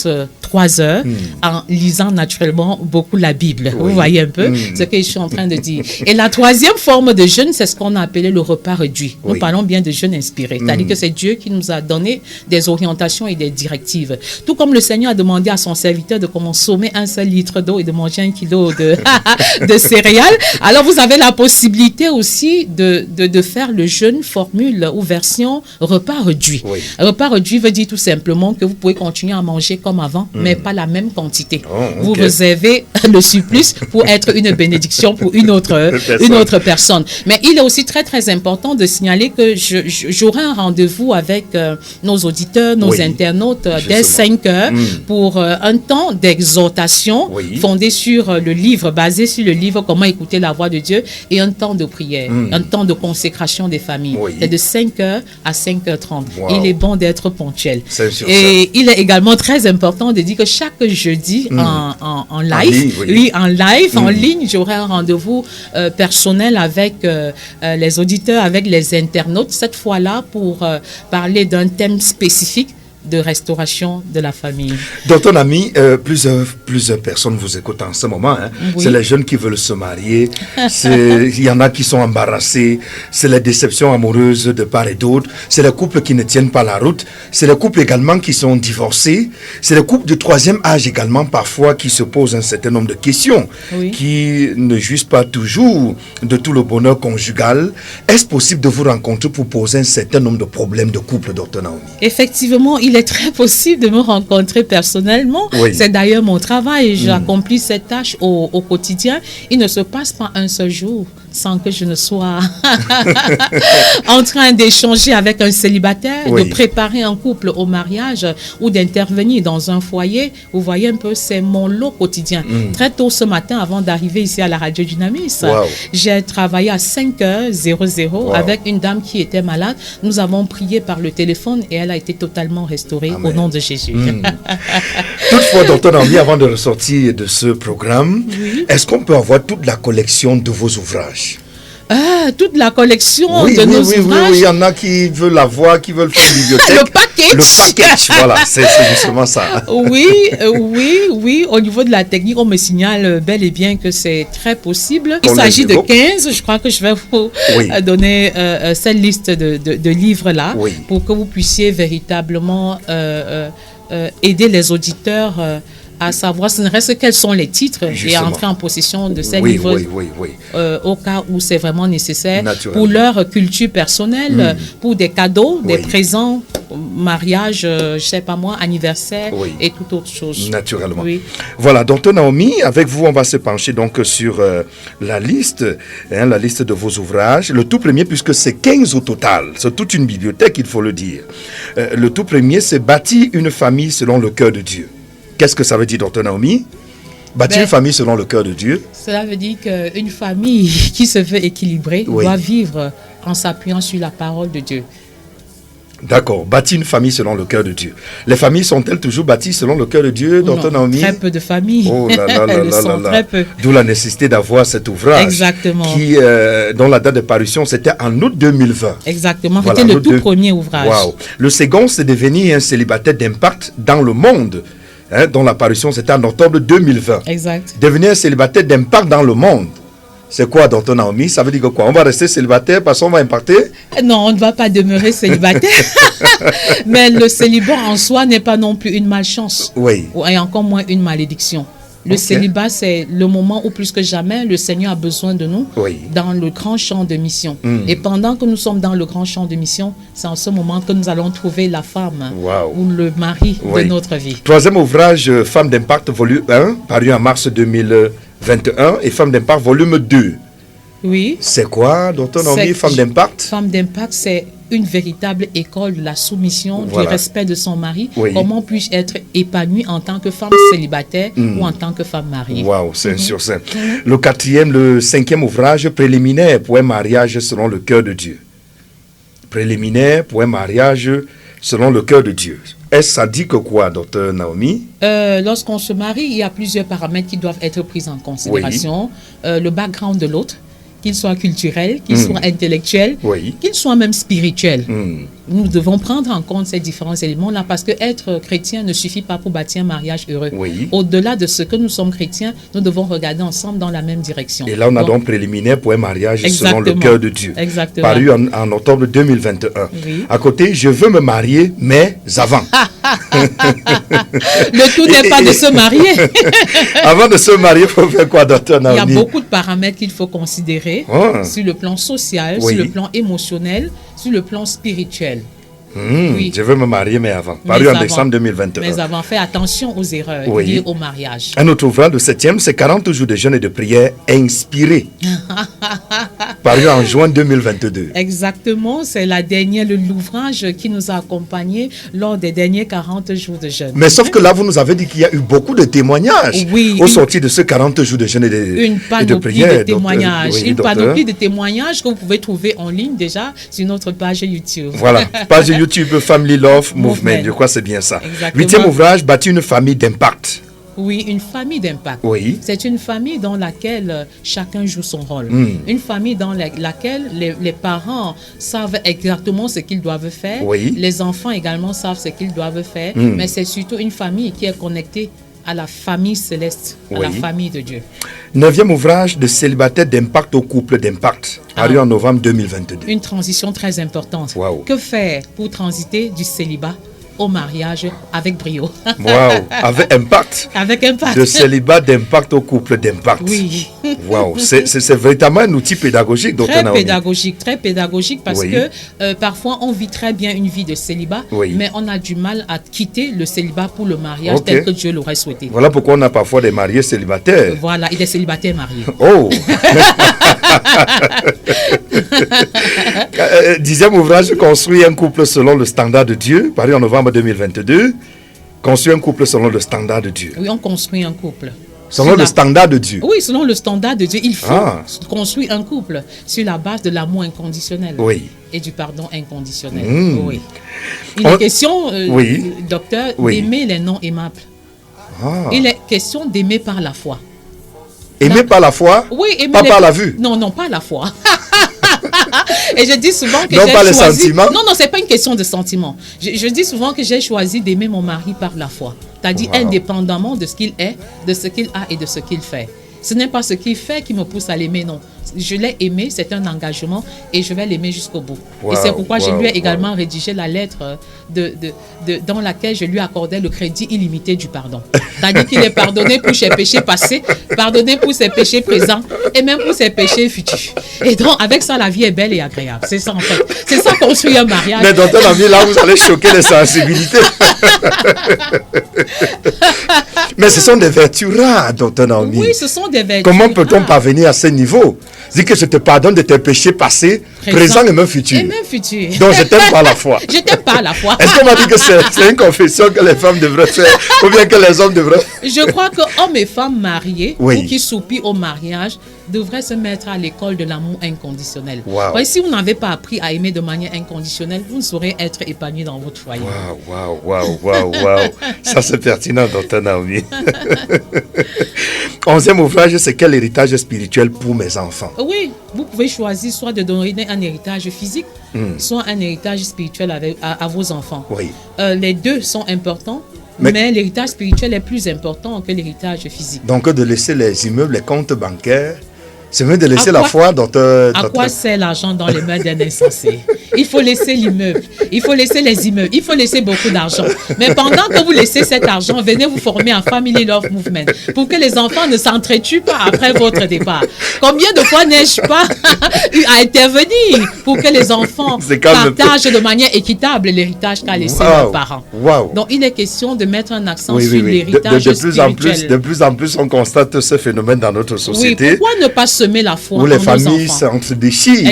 3 heures en lisant naturellement beaucoup la Bible. Oui. Vous voyez un peu ce que je suis en train de dire. Et la troisième forme de jeûne, c'est ce qu'on a appelé le repas réduit. Nous Oui. parlons bien de jeûne inspiré. C'est-à-dire que c'est Dieu qui nous a donné des orientations et des directives. Tout comme le Seigneur a demandé à son serviteur de consommer 1 seul litre d'eau et de manger 1 kilo de céréales. Alors vous avez la possibilité aussi de faire le jeûne formule ou version repas réduit. Oui. Repas réduit veut dire tout simplement que vous pouvez continuer à manger comme avant, mais pas la même quantité. Oh, Vous ok. réservez le surplus pour être une bénédiction pour une autre personne. Mais il est aussi très très important de signaler que j'aurai un rendez-vous avec nos auditeurs, nos Oui. internautes dès Justement. 5 heures pour un temps d'exhortation Oui. fondé sur le livre, basé sur le livre Comment écouter la voix de Dieu et un temps de prière, un temps de consécration des familles. Oui. C'est de 5h à 5h30. Wow. Il est bon d'être ponctuel. C'est sûr, Et il est également très important de dire que chaque jeudi en live, ligne, oui. oui, en live, en ligne, j'aurai un rendez-vous personnel avec les auditeurs, avec les internautes, cette fois-là pour parler d'un thème spécifique de restauration de la famille. Dans ton ami, plusieurs personnes vous écoutent en ce moment. Hein. Oui. C'est les jeunes qui veulent se marier. Il y en a qui sont embarrassés. C'est les déceptions amoureuses de part et d'autre. C'est les couples qui ne tiennent pas la route. C'est les couples également qui sont divorcés. C'est les couples de troisième âge également parfois qui se posent un certain nombre de questions, Oui. qui ne jouissent pas toujours de tout le bonheur conjugal. Est-ce possible de vous rencontrer pour poser un certain nombre de problèmes de couple, Dr Naomi? Effectivement, il est très possible de me rencontrer personnellement. Oui. C'est d'ailleurs mon travail. J'accomplis cette tâche au quotidien. Il ne se passe pas un seul jour sans que je ne sois en train d'échanger avec un célibataire, Oui. de préparer un couple au mariage ou d'intervenir dans un foyer. Vous voyez un peu, c'est mon lot quotidien. Très tôt ce matin, avant d'arriver ici à la Radio Dynamis, Wow. j'ai travaillé à 5h00 Wow. avec une dame qui était malade. Nous avons prié par le téléphone et elle a été totalement restaurée. Amen. Au nom de Jésus. Toutefois, Dr Naomi, avant de ressortir de ce programme, est-ce qu'on peut avoir toute la collection de vos ouvrages? Ah, toute la collection Oui, de oui, nos oui, oui, ouvrages. oui, il y en a qui veulent la voir, qui veulent faire une bibliothèque. Le package. Le package, voilà, c'est justement ça. Oui. Au niveau de la technique, on me signale bel et bien que c'est très possible. Il s'agit de 15. Je crois que je vais vous donner cette liste de livres-là pour que vous puissiez véritablement aider les auditeurs à savoir ce ne reste que quels sont les titres et à entrer en possession de ces livres au cas où c'est vraiment nécessaire pour leur culture personnelle, pour des cadeaux, des présents, mariage, je sais pas moi, anniversaire et toute autre chose. Naturellement. Voilà, donc Naomi, avec vous, on va se pencher donc sur la liste de vos ouvrages. Le tout premier, puisque c'est 15 au total, c'est toute une bibliothèque, il faut le dire. Le tout premier, c'est Bâtir une famille selon le cœur de Dieu. Qu'est-ce que ça veut dire, Dr Naomi? Bâtir une famille selon le cœur de Dieu. Cela veut dire qu'une famille qui se veut équilibrée doit vivre en s'appuyant sur la parole de Dieu. D'accord, bâtir une famille selon le cœur de Dieu. Les familles sont-elles toujours bâties selon le cœur de Dieu, Dr Naomi? Très peu de familles. Oh là là là là là. Très peu. D'où la nécessité d'avoir cet ouvrage. Exactement. Dont la date de parution, c'était en août 2020. Exactement, c'était le tout premier ouvrage. Wow. Le second, c'est Devenir un célibataire d'impact dans le monde. Dont la parution, c'était en octobre 2020. Exact. Devenir un célibataire d'impact dans le monde. C'est quoi, Dr Naomi? Ça veut dire que quoi? On va rester célibataire parce qu'on va impacter? Non, on ne va pas demeurer célibataire. Mais le célibat en soi n'est pas non plus une malchance. Oui. Et encore moins une malédiction. Le célibat, c'est le moment où plus que jamais, le Seigneur a besoin de nous dans le grand champ de mission. Et pendant que nous sommes dans le grand champ de mission, c'est en ce moment que nous allons trouver la femme ou le mari de notre vie. Troisième ouvrage, Femme d'impact, volume 1, paru en mars 2021, et Femme d'impact, volume 2. Oui. C'est quoi, Dr Naomi, Femme d'impact? Femme d'impact, c'est une véritable école de la soumission, du respect de son mari. Comment puis-je être épanouie en tant que femme célibataire ou en tant que femme mariée? Waouh, c'est un sur scène. Le cinquième ouvrage, Préliminaire pour un mariage selon le cœur de Dieu. Préliminaire pour un mariage selon le cœur de Dieu. Est-ce ça dit que quoi, Dr Naomi? Lorsqu'on se marie, il y a plusieurs paramètres qui doivent être pris en considération. Le background de l'autre, qu'il soit culturel, qu'il soit intellectuel, qu'il soit même spirituel. Nous devons prendre en compte ces différents éléments-là parce que être chrétien ne suffit pas pour bâtir un mariage heureux. Au-delà de ce que nous sommes chrétiens, nous devons regarder ensemble dans la même direction. Et là, on a donc Préliminaire pour un mariage selon le cœur de Dieu. Exactement. Paru en octobre 2021. À côté, Je veux me marier, mais avant. Le tout n'est pas de se marier. Avant de se marier, il faut faire quoi, Dr Naomi? Il y a beaucoup de paramètres qu'il faut considérer sur le plan social, sur le plan émotionnel, sur le plan spirituel. Je veux me marier, mais avant. Paru en décembre 2021. Mais avant, fais attention aux erreurs liées au mariage. Un autre ouvrage, le 7e, c'est 40 jours de jeûne et de prière inspiré. Paru en juin 2022. Exactement, c'est l'ouvrage qui nous a accompagnés lors des derniers 40 jours de jeûne. Mais sauf que là, vous nous avez dit qu'il y a eu beaucoup de témoignages au sortir de ce 40 jours de jeûne et de prière. Une panoplie de témoignages. Une panoplie de témoignages que vous pouvez trouver en ligne déjà sur notre page YouTube. Voilà, page YouTube Family Love Movement. Je crois que c'est bien ça. 8e ouvrage, Bâtir une famille d'impact. Oui, une famille d'impact. Oui. C'est une famille dans laquelle chacun joue son rôle. Une famille dans laquelle les parents savent exactement ce qu'ils doivent faire. Oui. Les enfants également savent ce qu'ils doivent faire. Mais c'est surtout une famille qui est connectée à la famille céleste, à la famille de Dieu. 9e ouvrage de célibataire d'impact au couple d'impact, paru en novembre 2022. Une transition très importante. Wow. Que faire pour transiter du célibat au mariage avec brio? Waouh, avec impact. Avec impact. De célibat d'impact au couple d'impact. Oui. Waouh, c'est véritablement un outil pédagogique, docteur Naomi. Très pédagogique parce que parfois on vit très bien une vie de célibat, mais on a du mal à quitter le célibat pour le mariage tel que Dieu l'aurait souhaité. Voilà pourquoi on a parfois des mariés célibataires. Voilà, et des célibataires mariés. Oh. 10e ouvrage, construit un couple selon le standard de Dieu, paru en novembre 2022. Construit un couple selon le standard de Dieu. Oui, on construit un couple. Selon le standard de Dieu. Oui, selon le standard de Dieu. Il faut construire un couple sur la base de l'amour inconditionnel et du pardon inconditionnel. Oui. Il est question, docteur, d'aimer les non aimables. Il est question d'aimer par la foi. Aimer par la foi? Oui, aimer pas par la vue. Non, pas la foi. Et je dis souvent que non, j'ai pas choisi... les sentiments. Non, c'est pas une question de sentiment. Je dis souvent que j'ai choisi d'aimer mon mari par la foi. C'est-à-dire indépendamment de ce qu'il est, de ce qu'il a et de ce qu'il fait. Ce n'est pas ce qu'il fait qui me pousse à l'aimer, non. Je l'ai aimé, c'est un engagement et je vais l'aimer jusqu'au bout. Et c'est pourquoi je lui ai également rédigé la lettre dans laquelle je lui accordais le crédit illimité du pardon. C'est-à-dire qu'il est pardonné pour ses péchés passés, pardonné pour ses péchés présents et même pour ses péchés futurs. Et donc, avec ça, la vie est belle et agréable. C'est ça, en fait. C'est ça, construire un mariage. Mais dans ton avis, là, vous allez choquer les sensibilités. Mais ce sont des vertus rares, docteur Naomi. Oui, ce sont des vertus. Comment peut-on parvenir à ce niveau? Dis que je te pardonne de tes péchés passés, présents et même futurs. Et même futurs. Donc je t'aime par la foi. Je t'aime par la foi. Est-ce qu'on m'a dit que c'est une confession que les femmes devraient faire ou bien que les hommes devraient faire? Je crois que hommes et femmes mariés ou qui soupirent au mariage devraient se mettre à l'école de l'amour inconditionnel. Wow. Si vous n'avez pas appris à aimer de manière inconditionnelle, vous ne saurez être épanoui dans votre foyer. Waouh. Ça c'est pertinent, docteur Naomi. 11e ouvrage, c'est quel héritage spirituel pour mes enfants? Oui, vous pouvez choisir soit de donner un héritage physique, soit un héritage spirituel à vos enfants. Oui. Les deux sont importants. Mais l'héritage spirituel est plus important que l'héritage physique. Donc de laisser les immeubles, les comptes bancaires, c'est mieux de laisser la foi dans À quoi sert l'argent dans les mains d'un insensé? Il faut laisser l'immeuble, il faut laisser les immeubles, il faut laisser beaucoup d'argent. Mais pendant que vous laissez cet argent, venez vous former en Family Love Movement pour que les enfants ne s'entretuent pas après votre départ. Combien de fois n'ai-je pas à intervenir pour que les enfants partagent de manière équitable l'héritage qu'a laissé leurs parents? Donc il est question de mettre un accent sur l'héritage spirituel. De plus en plus, on constate ce phénomène dans notre société. Oui, pourquoi ne pas semer la foi où les familles s'entre-déchirent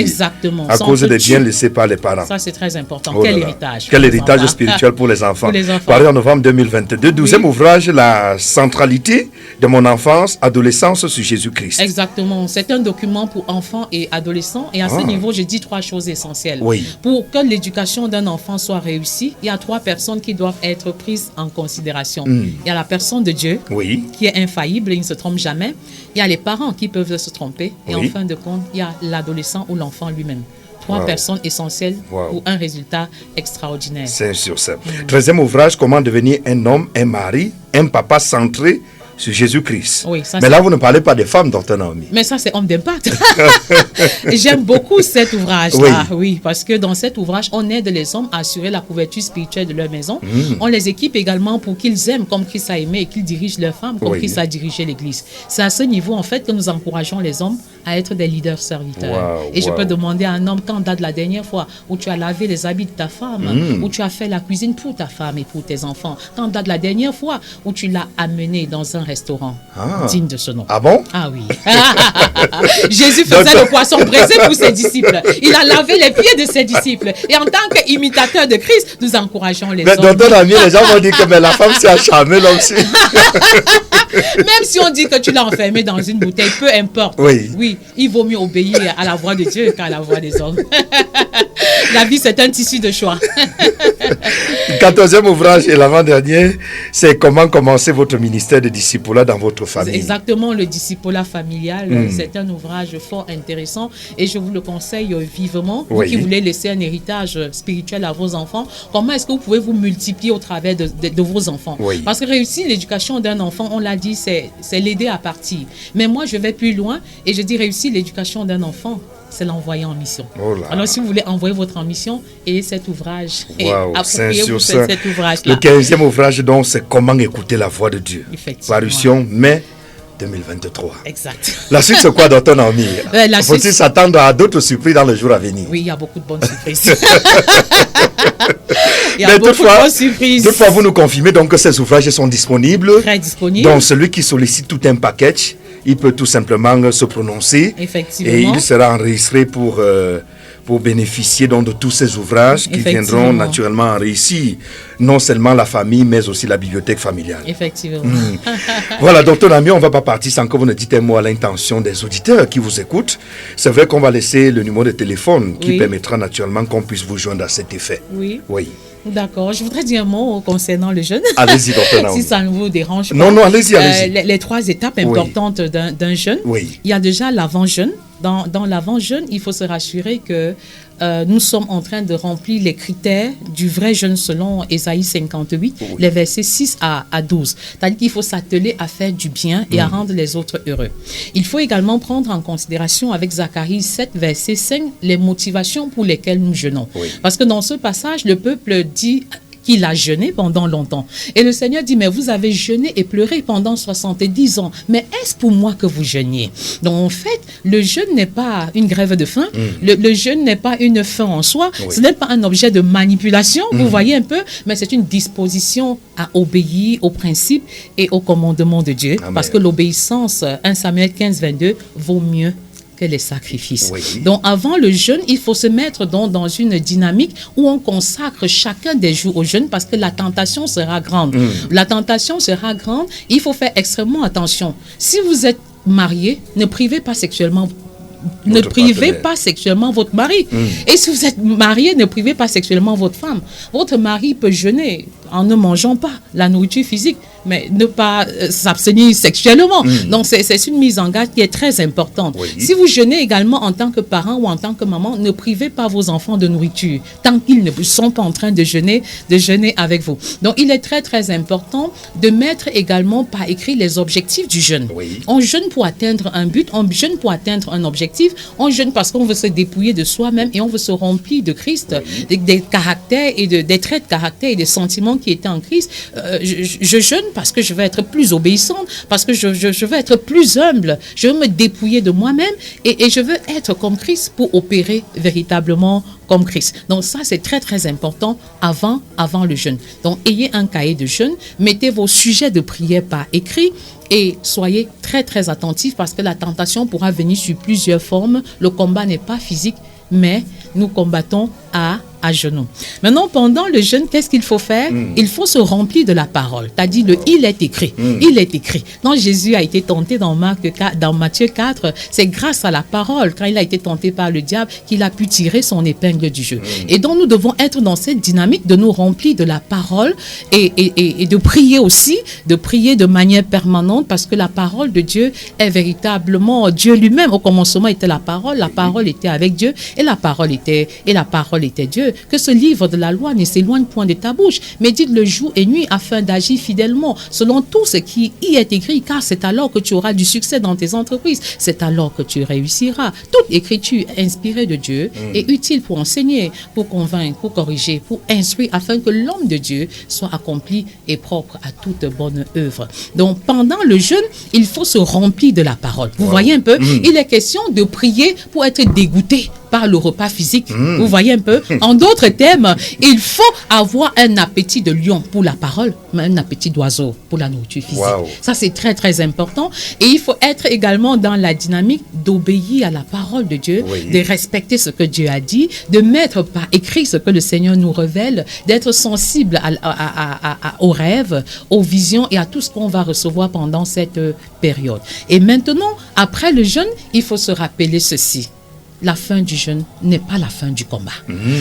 à cause des biens laissés par les parents. Ça, c'est très important. Quel héritage? Quel héritage spirituel pour les enfants. Paru en novembre 2022. 12e ouvrage, la centralité de mon enfance, adolescence sur Jésus-Christ. Exactement. C'est un document pour enfants et adolescents. Et à ce niveau, je dis 3 choses essentielles. Pour que l'éducation d'un enfant soit réussie, il y a 3 personnes qui doivent être prises en considération. Il y a la personne de Dieu, qui est infaillible, il ne se trompe jamais. Il y a les parents qui peuvent se tromper. Et en fin de compte, il y a l'adolescent ou l'enfant lui-même. 3 personnes essentielles pour un résultat extraordinaire. C'est sur ça. 13e ouvrage, comment devenir un homme, un mari, un papa centré sur Jésus-Christ. Mais là, vous ne parlez pas des femmes, docteur Naomi. Mais ça, c'est homme d'impact. J'aime beaucoup cet ouvrage-là. Oui, parce que dans cet ouvrage, on aide les hommes à assurer la couverture spirituelle de leur maison. On les équipe également pour qu'ils aiment comme Christ a aimé et qu'ils dirigent leurs femmes comme Christ a dirigé l'Église. C'est à ce niveau, en fait, que nous encourageons les hommes à être des leaders serviteurs. Et je peux demander à un homme, quand date la dernière fois où tu as lavé les habits de ta femme, où tu as fait la cuisine pour ta femme et pour tes enfants, quand date la dernière fois où tu l'as amené dans un restaurant digne de ce nom. Ah bon? Ah oui. Jésus faisait le poisson braisé pour ses disciples. Il a lavé les pieds de ses disciples. Et en tant qu'imitateur de Christ, nous encourageons les hommes. Mais dans ton ami, les gens vont dire que mais la femme s'est acharnée là aussi. Même si on dit que tu l'as enfermé dans une bouteille, peu importe. Oui, il vaut mieux obéir à la voix de Dieu qu'à la voix des hommes. La vie, c'est un tissu de choix. 14e ouvrage et l'avant-dernier, c'est comment commencer votre ministère de discipulat dans votre famille. Exactement, le discipulat familial, c'est un ouvrage fort intéressant et je vous le conseille vivement. Vous qui voulez laisser un héritage spirituel à vos enfants, comment est-ce que vous pouvez vous multiplier au travers de vos enfants? Parce que réussir l'éducation d'un enfant, on l'a dit, c'est l'aider à partir. Mais moi, je vais plus loin et je dis réussir l'éducation d'un enfant, c'est l'envoyer en mission. Alors, si vous voulez envoyer votre en mission, ayez cet ouvrage. Et appropriez-vous cet ouvrage-là. Le 15e ouvrage, donc, c'est comment écouter la voix de Dieu. Parution mai 2023. Exact. La suite, c'est quoi, Dr Naomi? Faut-il s'attendre à d'autres surprises dans le jour à venir? Oui, il y a beaucoup de bonnes surprises. Mais toutefois, vous nous confirmez donc que ces ouvrages sont disponibles. Très disponibles. Donc, celui qui sollicite tout un package, il peut tout simplement se prononcer. Effectivement. Et il sera enregistré pour bénéficier donc de tous ces ouvrages qui viendront naturellement enrichir non seulement la famille, mais aussi la bibliothèque familiale. Effectivement. Voilà, docteur Nami, on ne va pas partir sans que vous ne dites un mot à l'intention des auditeurs qui vous écoutent. C'est vrai qu'on va laisser le numéro de téléphone qui permettra naturellement qu'on puisse vous joindre à cet effet. Oui. D'accord, je voudrais dire un mot concernant le jeûne. Allez-y, docteur Naomi. Si ça ne vous dérange pas. Non, allez-y. Les 3 étapes importantes d'un jeûne. Il y a déjà l'avant-jeûne. Dans l'avant-jeûne, il faut se rassurer que nous sommes en train de remplir les critères du vrai jeûne selon Ésaïe 58, les versets 6 à 12. C'est-à-dire qu'il faut s'atteler à faire du bien et à rendre les autres heureux. Il faut également prendre en considération avec Zacharie 7, verset 5, les motivations pour lesquelles nous jeûnons. Parce que dans ce passage, le peuple dit qu'il a jeûné pendant longtemps. Et le Seigneur dit, mais vous avez jeûné et pleuré pendant 70 ans. Mais est-ce pour moi que vous jeûniez? Donc en fait, le jeûne n'est pas une grève de faim. Le jeûne n'est pas une fin en soi. Ce n'est pas un objet de manipulation, vous voyez un peu, mais c'est une disposition à obéir aux principes et aux commandements de Dieu. Amen. Parce que l'obéissance, 1 Samuel 15, 22, vaut mieux que les sacrifices. Donc avant le jeûne, il faut se mettre dans une dynamique où on consacre chacun des jours au jeûne parce que la tentation sera grande. La tentation sera grande, il faut faire extrêmement attention. Si vous êtes marié, ne privez pas sexuellement votre mari. Et si vous êtes marié, ne privez pas sexuellement votre femme. Votre mari peut jeûner en ne mangeant pas la nourriture physique, mais ne pas s'abstenir sexuellement. Donc, c'est une mise en garde qui est très importante. Si vous jeûnez également en tant que parent ou en tant que maman, ne privez pas vos enfants de nourriture tant qu'ils ne sont pas en train de jeûner avec vous. Donc, il est très, très important de mettre également par écrit les objectifs du jeûne. On jeûne pour atteindre un but, on jeûne pour atteindre un objectif, on jeûne parce qu'on veut se dépouiller de soi-même et on veut se remplir de Christ, des caractères et des traits de caractère et des sentiments qui étaient en Christ. Je jeûne parce que je veux être plus obéissante, parce que je veux être plus humble, je veux me dépouiller de moi-même et je veux être comme Christ pour opérer véritablement comme Christ. Donc ça, c'est très très important avant le jeûne. Donc ayez un cahier de jeûne, mettez vos sujets de prière par écrit et soyez très très attentifs parce que la tentation pourra venir sous plusieurs formes. Le combat n'est pas physique, mais nous combattons à genoux. Maintenant, pendant le jeûne, qu'est-ce qu'il faut faire? Il faut se remplir de la parole. Tu as dit il est écrit. Il est écrit. Quand Jésus a été tenté dans Matthieu 4, c'est grâce à la parole, quand il a été tenté par le diable, qu'il a pu tirer son épingle du jeu. Et donc, nous devons être dans cette dynamique de nous remplir de la parole et de prier aussi, de prier de manière permanente parce que la parole de Dieu est véritablement Dieu lui-même. Au commencement était la parole était avec Dieu et la parole était Dieu. Que ce livre de la loi ne s'éloigne point de ta bouche, mais dites-le jour et nuit afin d'agir fidèlement selon tout ce qui y est écrit, car c'est alors que tu auras du succès dans tes entreprises, c'est alors que tu réussiras. Toute écriture inspirée de Dieu est utile pour enseigner, pour convaincre, pour corriger, pour instruire, afin que l'homme de Dieu soit accompli et propre à toute bonne œuvre. Donc pendant le jeûne, il faut se remplir de la parole. Vous voyez un peu, il est question de prier pour être dégoûté par le repas physique. Vous voyez un peu? En d'autres termes, il faut avoir un appétit de lion pour la parole, mais un appétit d'oiseau pour la nourriture physique. Wow. Ça, c'est très, très important. Et il faut être également dans la dynamique d'obéir à la parole de Dieu, Oui. de respecter ce que Dieu a dit, de mettre par écrit ce que le Seigneur nous révèle, d'être sensible aux rêves, aux visions et à tout ce qu'on va recevoir pendant cette période. Et maintenant, après le jeûne, il faut se rappeler ceci. La fin du jeûne n'est pas la fin du combat.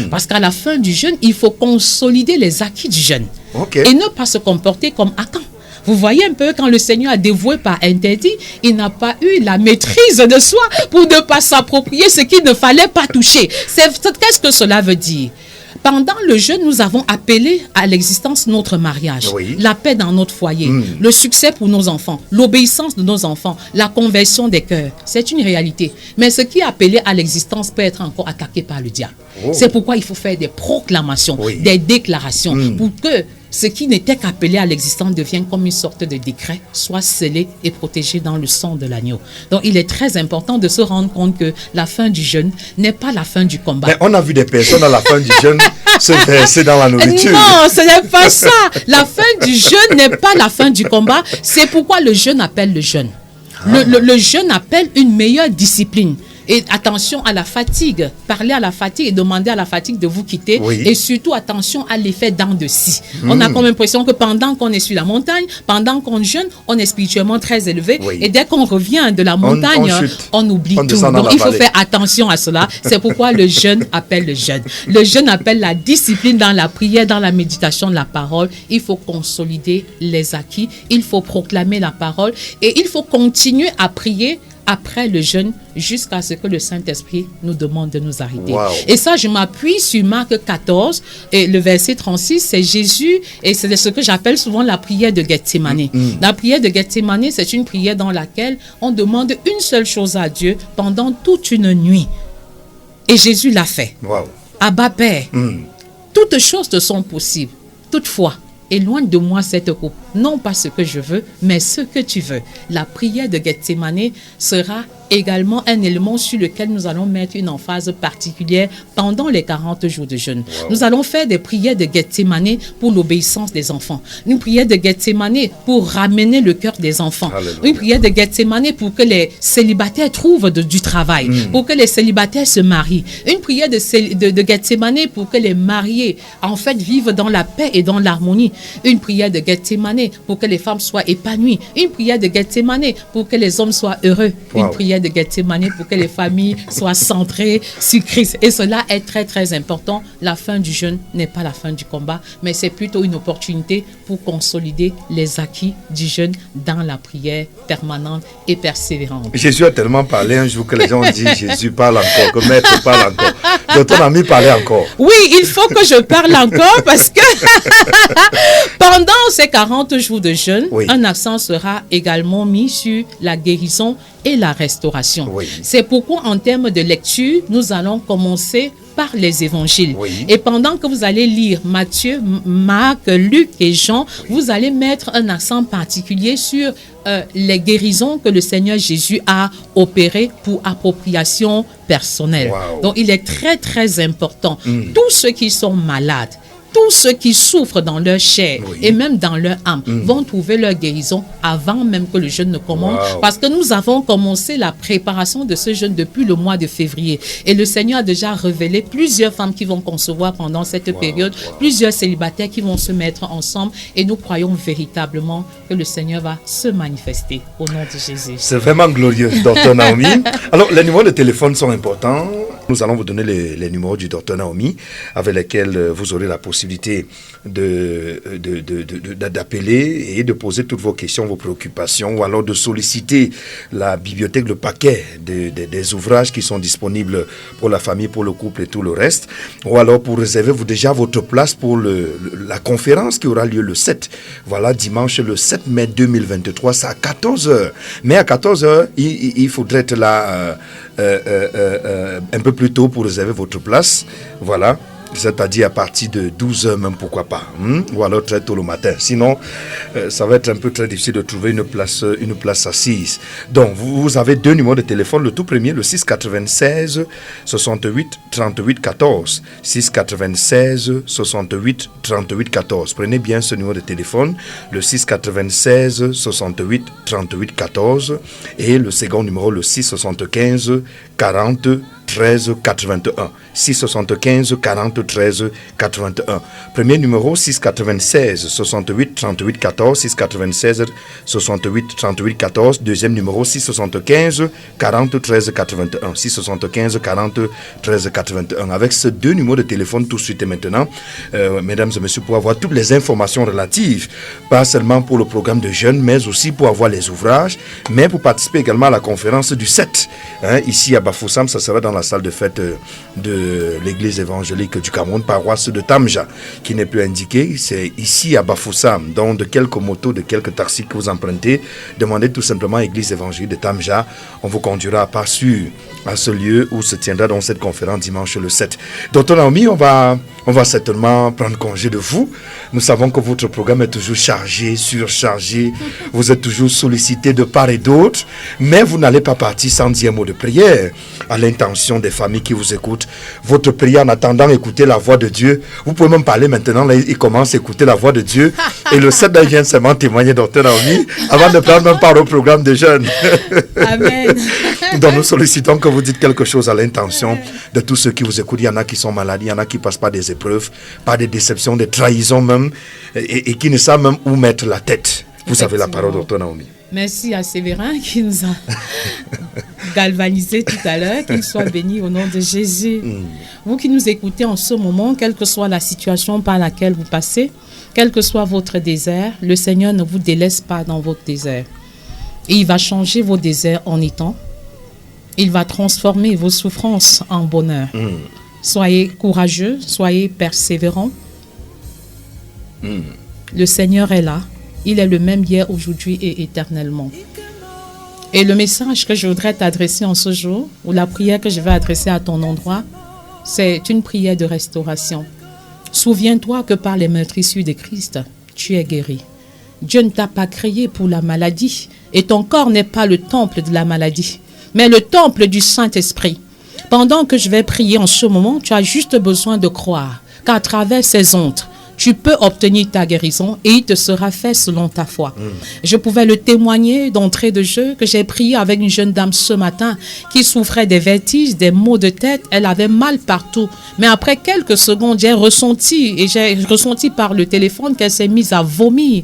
Parce qu'à la fin du jeûne, il faut consolider les acquis du jeûne. Ok. Et ne pas se comporter comme Achan. Vous voyez un peu, quand le Seigneur a dévoué par interdit, il n'a pas eu la maîtrise de soi pour ne pas s'approprier ce qu'il ne fallait pas toucher. Qu'est-ce que cela veut dire? Pendant le jeûne, nous avons appelé à l'existence notre mariage, Oui. la paix dans notre foyer, le succès pour nos enfants, l'obéissance de nos enfants, la conversion des cœurs. C'est une réalité. Mais ce qui est appelé à l'existence peut être encore attaqué par le diable. Oh. C'est pourquoi il faut faire des proclamations, Oui. des déclarations, pour que ce qui n'était qu'appelé à l'existence devienne comme une sorte de décret, soit scellé et protégé dans le sang de l'agneau. Donc, il est très important de se rendre compte que la fin du jeûne n'est pas la fin du combat. Mais on a vu des personnes à la fin du jeûne se verser dans la nourriture. Non, ce n'est pas ça. La fin du jeûne n'est pas la fin du combat. C'est pourquoi le jeûne appelle le jeûne. Le jeûne appelle une meilleure discipline. Et attention à la fatigue. Parlez à la fatigue et demandez à la fatigue de vous quitter. Oui. Et surtout, attention à l'effet dents de scie. On a comme l'impression que pendant qu'on est sur la montagne, pendant qu'on jeûne, on est spirituellement très élevé. Oui. Et dès qu'on revient de la montagne, chute. on oublie On tout. descend dans Donc, la il faut vallée. faire attention à cela. C'est pourquoi le jeûne appelle le jeûne. Le jeûne appelle la discipline dans la prière, dans la méditation de la parole. Il faut consolider les acquis. Il faut proclamer la parole. Et il faut continuer à prier après le jeûne jusqu'à ce que le Saint-Esprit nous demande de nous arrêter. Wow. Et ça, je m'appuie sur Marc 14 et le verset 36, c'est Jésus et c'est ce que j'appelle souvent la prière de Gethsémane. La prière de Gethsémane, c'est une prière dans laquelle on demande une seule chose à Dieu pendant toute une nuit. Et Jésus l'a fait. Wow. Abba Père, toutes choses te sont possibles. Toutefois, éloigne de moi cette coupe. Non pas ce que je veux, mais ce que tu veux. La prière de Gethsémane sera également un élément sur lequel nous allons mettre une emphase particulière pendant les 40 jours de jeûne. Wow. Nous allons faire des prières de Gethsémane pour l'obéissance des enfants. Une prière de Gethsémane pour ramener le cœur des enfants. Alléluia. Une prière de Gethsémane pour que les célibataires trouvent du travail, pour que les célibataires se marient. Une prière de Gethsémane pour que les mariés, en fait, vivent dans la paix et dans l'harmonie. Une prière de Gethsémane pour que les femmes soient épanouies. Une prière de Gethsémane pour que les hommes soient heureux. Wow. Une prière de Gethsémane pour que les familles soient centrées sur Christ. Et cela est très, très important. La fin du jeûne n'est pas la fin du combat, mais c'est plutôt une opportunité pour consolider les acquis du jeûne dans la prière permanente et persévérante. Jésus a tellement parlé un jour que les gens ont dit Jésus parle encore, que Maître parle encore. Donc ton ami parlait encore. Oui, il faut que je parle encore parce que pendant ces 40 jours de jeûne, Oui. un accent sera également mis sur la guérison et la restauration. Oui. C'est pourquoi en termes de lecture, nous allons commencer par les évangiles. Oui. Et pendant que vous allez lire Matthieu, Marc, Luc et Jean, vous allez mettre un accent particulier sur les guérisons que le Seigneur Jésus a opérées pour appropriation personnelle. Wow. Donc, il est très, très important. Tous ceux qui sont malades, tous ceux qui souffrent dans leur chair Oui. et même dans leur âme vont trouver leur guérison avant même que le jeûne ne commence. Wow. Parce que nous avons commencé la préparation de ce jeûne depuis le mois de février. Et le Seigneur a déjà révélé plusieurs femmes qui vont concevoir pendant cette période, plusieurs célibataires qui vont se mettre ensemble. Et nous croyons véritablement que le Seigneur va se manifester au nom de Jésus. C'est vraiment glorieux, Dr Naomi. Alors, les numéros de téléphone sont importants. Nous allons vous donner les numéros du Dr Naomi avec lesquels vous aurez la possibilité d'appeler et de poser toutes vos questions, vos préoccupations, ou alors de solliciter la bibliothèque, le paquet des ouvrages qui sont disponibles pour la famille, pour le couple et tout le reste, ou alors pour réserver déjà votre place pour la conférence qui aura lieu le 7. Voilà, dimanche le 7 mai 2023, c'est à 14h. Mais à 14h, il faudrait être là un peu plus tôt pour réserver votre place. Voilà. c'est-à-dire à partir de 12h même, pourquoi pas, ou alors très tôt le matin. Sinon, ça va être un peu très difficile de trouver une place assise. Donc, vous avez 2 numéros de téléphone. Le tout premier, le 696 68 38 14. 696 68 38 14. Prenez bien ce numéro de téléphone, le 696 68 38 14. Et le second numéro, le 675 40 13 81. 675 40 13 81. Premier numéro 696 68 38 14. 696 68 38 14. Deuxième numéro 675 40 13 81. 675 40 13 81. Avec ces 2 numéros de téléphone tout de suite et maintenant, mesdames et messieurs, pour avoir toutes les informations relatives, pas seulement pour le programme de jeunes, mais aussi pour avoir les ouvrages, mais pour participer également à la conférence du 7. Ici à Bafoussam, ça sera dans la salle de fête de l'église évangélique du Cameroun, paroisse de Tamja, qui n'est plus indiquée. C'est ici à Bafoussam. Donc de quelques motos, de quelques taxis que vous empruntez, demandez tout simplement à l'église évangélique de Tamja. On vous conduira pas sûr à ce lieu où se tiendra donc cette conférence dimanche le 7. Docteur Naomi, on va certainement prendre congé de vous. Nous savons que votre programme est toujours chargé, surchargé. Vous êtes toujours sollicité de part et d'autre, mais vous n'allez pas partir sans dire un mot de prière à l'intention des familles qui vous écoutent. Votre prière en attendant écouter la voix de Dieu. Vous pouvez même parler maintenant, là, il commence à écouter la voix de Dieu. Et le 7 là, il vient seulement témoigner, docteur Naomi, avant de prendre même part au programme de jeunes. Amen. Donc nous sollicitons que vous dites quelque chose à l'intention de tous ceux qui vous écoutent. Il y en a qui sont malades, il y en a qui passent par des épreuves, par des déceptions, des trahisons même, et qui ne savent même où mettre la tête. Vous avez la parole, docteur Naomi. Merci à Séverin qui nous a galvanisé tout à l'heure. Qu'il soit béni au nom de Jésus. Vous qui nous écoutez en ce moment, quelle que soit la situation par laquelle vous passez, quel que soit votre désert, le Seigneur ne vous délaisse pas dans votre désert. Et il va changer vos déserts en étangs. Il va transformer vos souffrances en bonheur. Soyez courageux, soyez persévérants. Le Seigneur est là. Il est le même hier, aujourd'hui et éternellement. Et le message que je voudrais t'adresser en ce jour, ou la prière que je vais adresser à ton endroit, c'est une prière de restauration. Souviens-toi que par les meurtrissures de Christ, tu es guéri. Dieu ne t'a pas créé pour la maladie, et ton corps n'est pas le temple de la maladie, mais le temple du Saint-Esprit. Pendant que je vais prier en ce moment, tu as juste besoin de croire qu'à travers ces ondes, tu peux obtenir ta guérison et il te sera fait selon ta foi. Je pouvais le témoigner d'entrée de jeu que j'ai prié avec une jeune dame ce matin qui souffrait des vertiges, des maux de tête. Elle avait mal partout. Mais après quelques secondes, j'ai ressenti par le téléphone qu'elle s'est mise à vomir.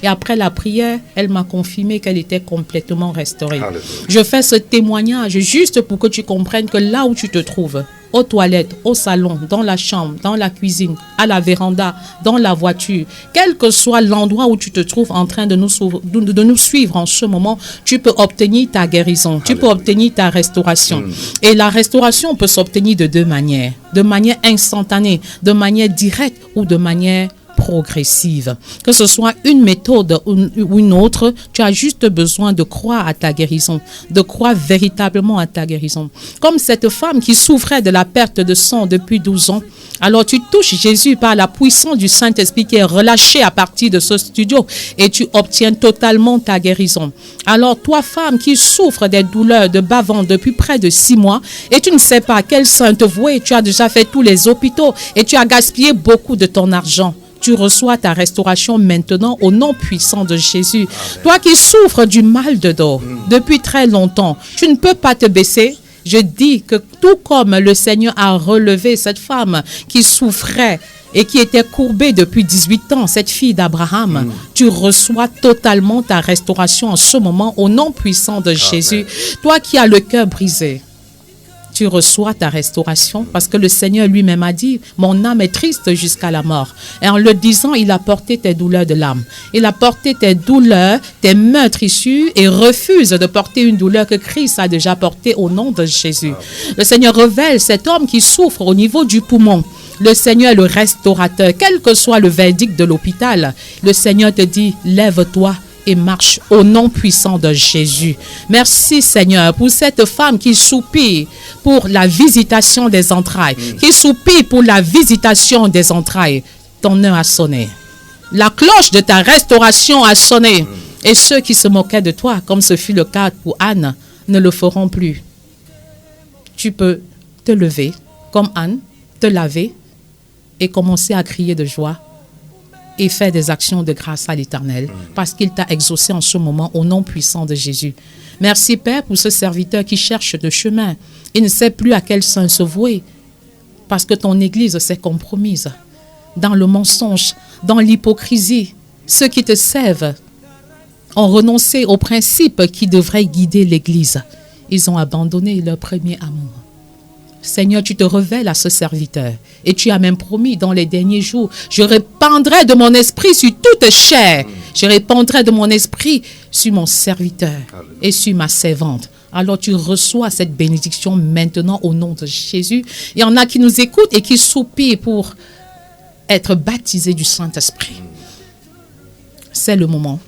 Et après la prière, elle m'a confirmé qu'elle était complètement restaurée. Alléluia. Je fais ce témoignage juste pour que tu comprennes que là où tu te trouves, aux toilettes, au salon, dans la chambre, dans la cuisine, à la véranda, dans la voiture, quel que soit l'endroit où tu te trouves en train de nous suivre en ce moment, tu peux obtenir ta guérison, tu peux obtenir ta restauration. Et la restauration peut s'obtenir de 2 manières. De manière instantanée, de manière directe ou de manière progressive. Que ce soit une méthode ou une autre, tu as juste besoin de croire à ta guérison, de croire véritablement à ta guérison. Comme cette femme qui souffrait de la perte de sang depuis 12 ans, alors tu touches Jésus par la puissance du Saint-Esprit qui est relâché à partir de ce studio et tu obtiens totalement ta guérison. Alors toi, femme qui souffre des douleurs de bas-ventre depuis près de 6 mois et tu ne sais pas quel saint te vouer, tu as déjà fait tous les hôpitaux et tu as gaspillé beaucoup de ton argent. Tu reçois ta restauration maintenant au nom puissant de Jésus. Amen. Toi qui souffres du mal de dos depuis très longtemps, tu ne peux pas te baisser. Je dis que tout comme le Seigneur a relevé cette femme qui souffrait et qui était courbée depuis 18 ans, cette fille d'Abraham, tu reçois totalement ta restauration en ce moment au nom puissant de Jésus. Toi qui as le cœur brisé, tu reçois ta restauration parce que le Seigneur lui-même a dit « Mon âme est triste jusqu'à la mort ». Et en le disant, il a porté tes douleurs de l'âme. Il a porté tes douleurs, tes meurtrissures et refuse de porter une douleur que Christ a déjà portée au nom de Jésus. Le Seigneur révèle cet homme qui souffre au niveau du poumon. Le Seigneur est le restaurateur. Quel que soit le verdict de l'hôpital, le Seigneur te dit « Lève-toi ». et marche au nom puissant de Jésus. Merci Seigneur pour cette femme qui soupire pour la visitation des entrailles, qui soupire pour la visitation des entrailles. Ton heure a sonné. La cloche de ta restauration a sonné. Et ceux qui se moquaient de toi, comme ce fut le cas pour Anne, ne le feront plus. Tu peux te lever comme Anne, te laver et commencer à crier de joie et faire des actions de grâce à l'Éternel parce qu'il t'a exaucé en ce moment au nom puissant de Jésus. Merci Père pour ce serviteur qui cherche le chemin. Il ne sait plus à quel saint se vouer parce que ton Église s'est compromise dans le mensonge, dans l'hypocrisie. Ceux qui te servent ont renoncé aux principes qui devraient guider l'Église. Ils ont abandonné leur premier amour. Seigneur, tu te révèles à ce serviteur et tu as même promis dans les derniers jours, je répandrai de mon esprit sur toute chair. Je répandrai de mon esprit sur mon serviteur et sur ma servante. Alors tu reçois cette bénédiction maintenant au nom de Jésus. Il y en a qui nous écoutent et qui soupirent pour être baptisés du Saint-Esprit. C'est le moment.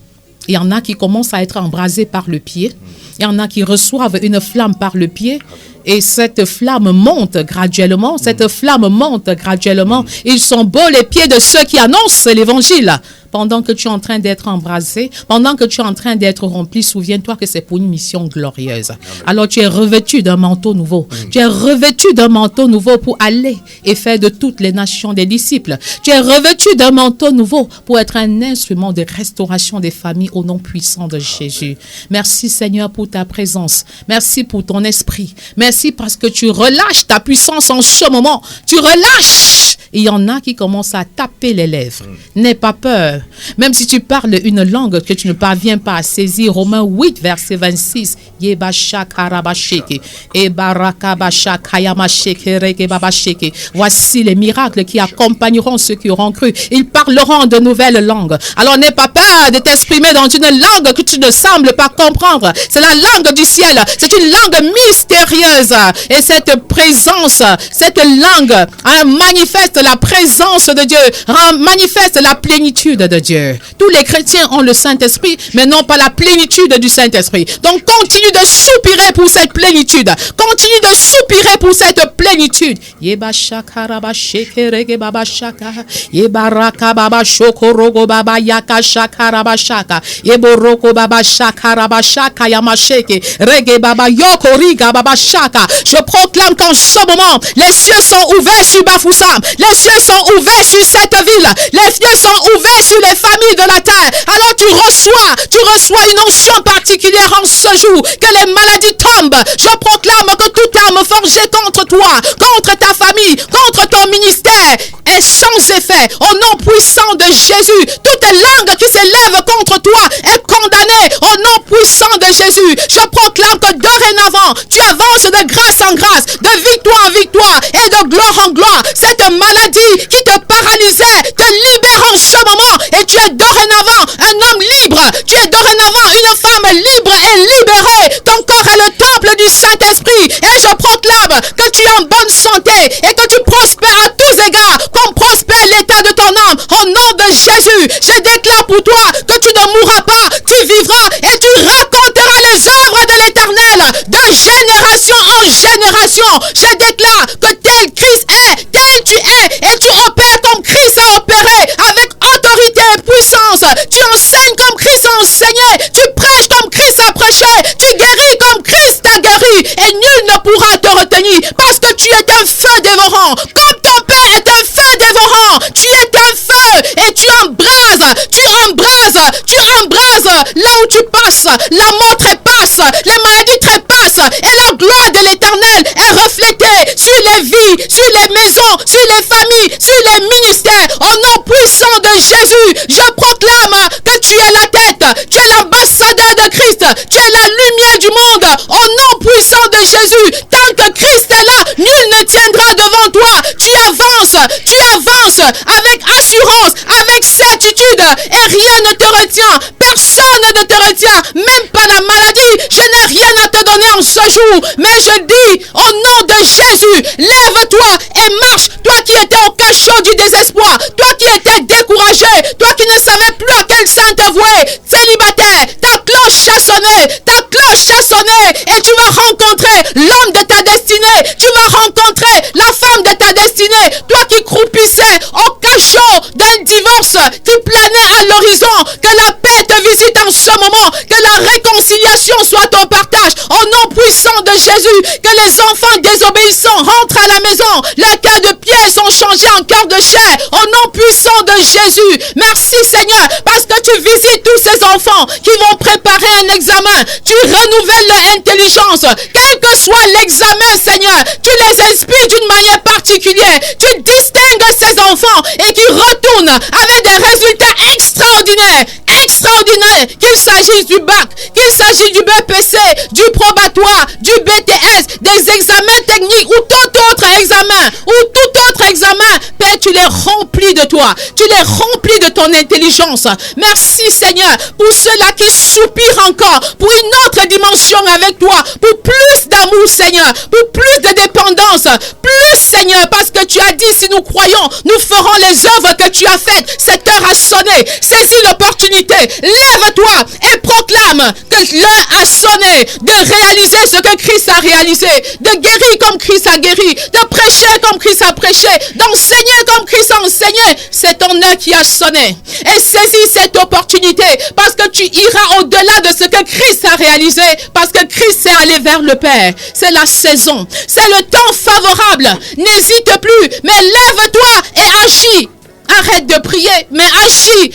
Il y en a qui commencent à être embrasés par le pied. Il y en a qui reçoivent une flamme par le pied. Et cette flamme monte graduellement. Cette flamme monte graduellement. Ils sont beaux les pieds de ceux qui annoncent l'évangile. Pendant que tu es en train d'être embrasé, pendant que tu es en train d'être rempli, souviens-toi que c'est pour une mission glorieuse. Alors tu es revêtu d'un manteau nouveau. Tu es revêtu d'un manteau nouveau pour aller et faire de toutes les nations des disciples. Tu es revêtu d'un manteau nouveau pour être un instrument de restauration des familles au nom puissant de Jésus. Merci Seigneur pour ta présence. Merci pour ton esprit. Merci parce que tu relâches ta puissance en ce moment. Tu relâches. Il y en a qui commencent à taper les lèvres. N'aie pas peur. Même si tu parles une langue que tu ne parviens pas à saisir, Romains 8, verset 26, voici les miracles qui accompagneront ceux qui auront cru. Ils parleront de nouvelles langues. Alors n'aie pas peur de t'exprimer dans une langue que tu ne sembles pas comprendre. C'est la langue du ciel. C'est une langue mystérieuse. Et cette présence, cette langue manifeste la présence de Dieu, manifeste la plénitude de Dieu. Tous les chrétiens ont le Saint-Esprit, mais non pas la plénitude du Saint-Esprit. Donc continue de soupirer pour cette plénitude. Continue de soupirer pour cette plénitude. Je proclame qu'en ce moment, les cieux sont ouverts sur Bafoussam. Les cieux sont ouverts sur cette ville. Les cieux sont ouverts sur les familles de la terre. Alors tu reçois une onction particulière en ce jour. Que les maladies tombent. Je proclame que toute arme forgée contre toi, contre ta famille, contre ton ministère est sans effet. Au nom puissant de Jésus, toute langue qui s'élève contre toi est condamnée. Au nom puissant de Jésus, je proclame que dorénavant, tu avances de grâce en grâce, de victoire en victoire et de gloire en gloire. Cette maladie qui te paralysait te libère en ce moment et tu es dorénavant un homme libre. Tu es dorénavant une femme libre et libérée. Ton corps est le temple du Saint-Esprit et je proclame que tu es en bonne santé et que tu prospères à tous égards, comme prospère l'état de ton âme. Au nom de Jésus, je déclare pour toi que tu ne mourras pas, tu vivras et tu raconteras les œuvres de l'Éternel de génération en génération. Je déclare que tel Christ est, tel tu es et tu opères comme Christ a opéré, avec autorité et puissance. Tu enseignes comme Christ a enseigné, tu prêches comme Christ a prêché, tu guéris comme Christ a guéri et nul ne pourra te retenir parce que tu es un feu dévorant. Comme ton Père est un feu dévorant, tu es un feu et tu embrases là où tu passes. La mort trépasse, les maladies trépassent et la gloire de l'Éternel est reflétée sur les vies, sur les maisons, sur les familles, sur les ministères. Au nom puissant de Jésus, je proclame que tu es la tête, tu es l'ambassadeur de Christ, tu es la lumière du monde. Au nom puissant de Jésus, tant que Christ est là, nul ne tiendra devant toi. Tu avances avec assurance, avec certitude et rien ne te retient. Personne ne te retient, même pas la maladie. Je n'ai rien à te donner en ce jour, mais je dis au nom de Jésus, lève-toi et marche. Toi qui étais au cachot du désespoir, toi qui étais découragé, toi qui ne savais plus à quel saint te vouer, célibataire, cloche a sonné et tu vas rencontrer l'homme de ta destinée. Tu vas rencontrer la femme de ta destinée. Toi qui croupissais au cachot d'un divorce qui planait à l'horizon, que la paix te visite en ce moment, que la réconciliation soit ton partage. Au nom puissant de Jésus, que les enfants désobéissants rentrent à la maison. Les cœurs de pierre sont changés en cœur de chair. Au nom puissant de Jésus. Merci Seigneur, parce que tu visites tous ces enfants qui vont préparer un examen. Tu renouvelles leur intelligence. Quel que soit l'examen, Seigneur, tu les inspires d'une manière particulière. Tu distingues ces enfants et qui retournent avec des résultats extraordinaires. Extraordinaire, qu'il s'agisse du bac, qu'il s'agisse du BPC, du probatoire, du BTS, des examens techniques ou tout autre examen, Père, tu les remplis de toi, tu les remplis de ton intelligence. Merci Seigneur, pour ceux-là qui soupirent encore, pour une autre dimension avec toi, pour plus d'amour Seigneur, pour plus de dépendance, plus Seigneur, parce que tu as dit, si nous croyons, nous ferons les œuvres que tu as faites. Cette heure a sonné, saisis l'opportunité, lève-toi et proclame que l'heure a sonné de réaliser ce que Christ a réalisé, de guérir comme Christ a guéri, de prêcher comme Christ a prêché, d'enseigner comme Christ a enseigné. C'est ton heure qui a sonné. Et saisis cette opportunité parce que tu iras au-delà de ce que Christ a réalisé, parce que Christ est allé vers le Père. C'est la saison, c'est le temps favorable. N'hésite plus, mais lève-toi et agis. Arrête de prier, mais agis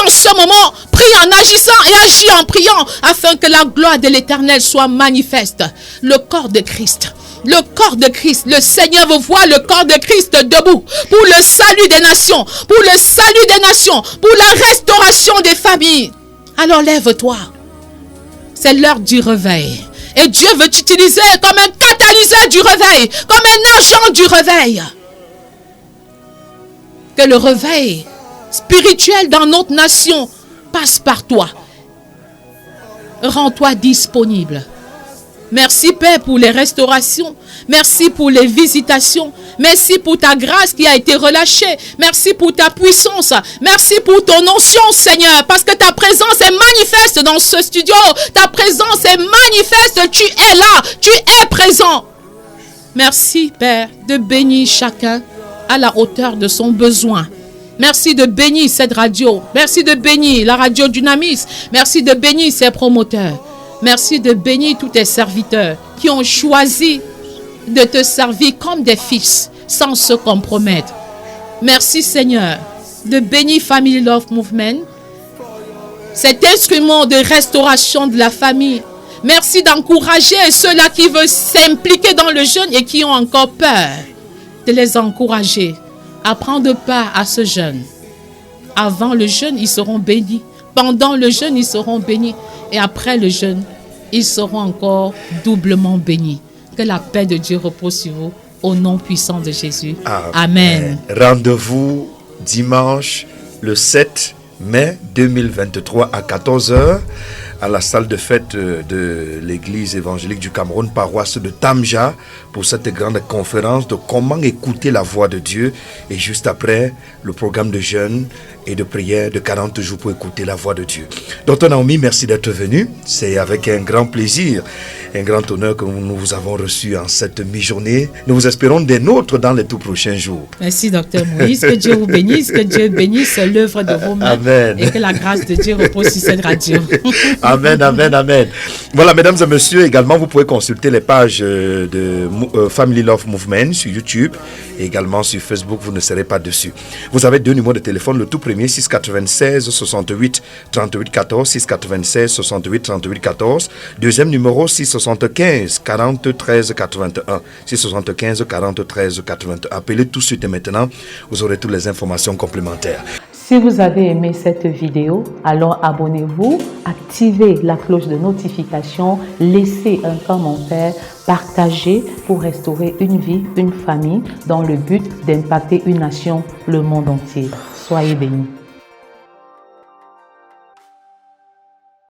en ce moment, prie en agissant et agis en priant, afin que la gloire de l'Éternel soit manifeste. Le corps de Christ. Le corps de Christ, le Seigneur veut voir le corps de Christ debout pour le salut des nations, pour le salut des nations, pour la restauration des familles. Alors lève-toi. C'est l'heure du réveil. Et Dieu veut t'utiliser comme un catalyseur du réveil, comme un agent du réveil. Que le réveil spirituel dans notre nation passe par toi. Rends-toi disponible. Merci Père pour les restaurations. Merci pour les visitations. Merci pour ta grâce qui a été relâchée. Merci pour ta puissance. Merci pour ton onction Seigneur. Parce que ta présence est manifeste dans ce studio. Ta présence est manifeste. Tu es là. Tu es présent. Merci Père de bénir chacun à la hauteur de son besoin. Merci de bénir cette radio. Merci de bénir la radio Dynamis. Merci de bénir ses promoteurs. Merci de bénir tous tes serviteurs qui ont choisi de te servir comme des fils sans se compromettre. Merci Seigneur de bénir Family Love Movement, cet instrument de restauration de la famille. Merci d'encourager ceux-là qui veulent s'impliquer dans le jeûne et qui ont encore peur, de les encourager à prendre part à ce jeûne. Avant le jeûne, ils seront bénis. Pendant le jeûne, ils seront bénis. Et après le jeûne, ils seront encore doublement bénis. Que la paix de Dieu repose sur vous au nom puissant de Jésus. Amen. Rendez-vous dimanche le 7 mai 2023 à 14h à la salle de fête de l'église évangélique du Cameroun, paroisse de Tamja, pour cette grande conférence de comment écouter la voix de Dieu. Et juste après, le programme de jeûne et de prière de 40 jours pour écouter la voix de Dieu. Dr Naomi, merci d'être venu. C'est avec un grand plaisir, un grand honneur que nous vous avons reçu en cette mi-journée. Nous vous espérons des nôtres dans les tout prochains jours. Merci, Dr Moïse. Que Dieu vous bénisse, que Dieu bénisse l'œuvre de vos mains. Amen. Et que la grâce de Dieu repose sur cette radio. Amen, amen, amen. Voilà, mesdames et messieurs, également, vous pouvez consulter les pages de Family Love Movement sur YouTube et également sur Facebook, vous ne serez pas dessus. Vous avez deux numéros de téléphone, le tout premier 696 68 38 14, 696 68 38 14. Deuxième numéro 675 40 13 81, 675 40 13 81. Appelez tout de suite et maintenant, vous aurez toutes les informations complémentaires. Si vous avez aimé cette vidéo, alors abonnez-vous, activez la cloche de notification, laissez un commentaire, partagez pour restaurer une vie, une famille dans le but d'impacter une nation, le monde entier. Soyez bénis.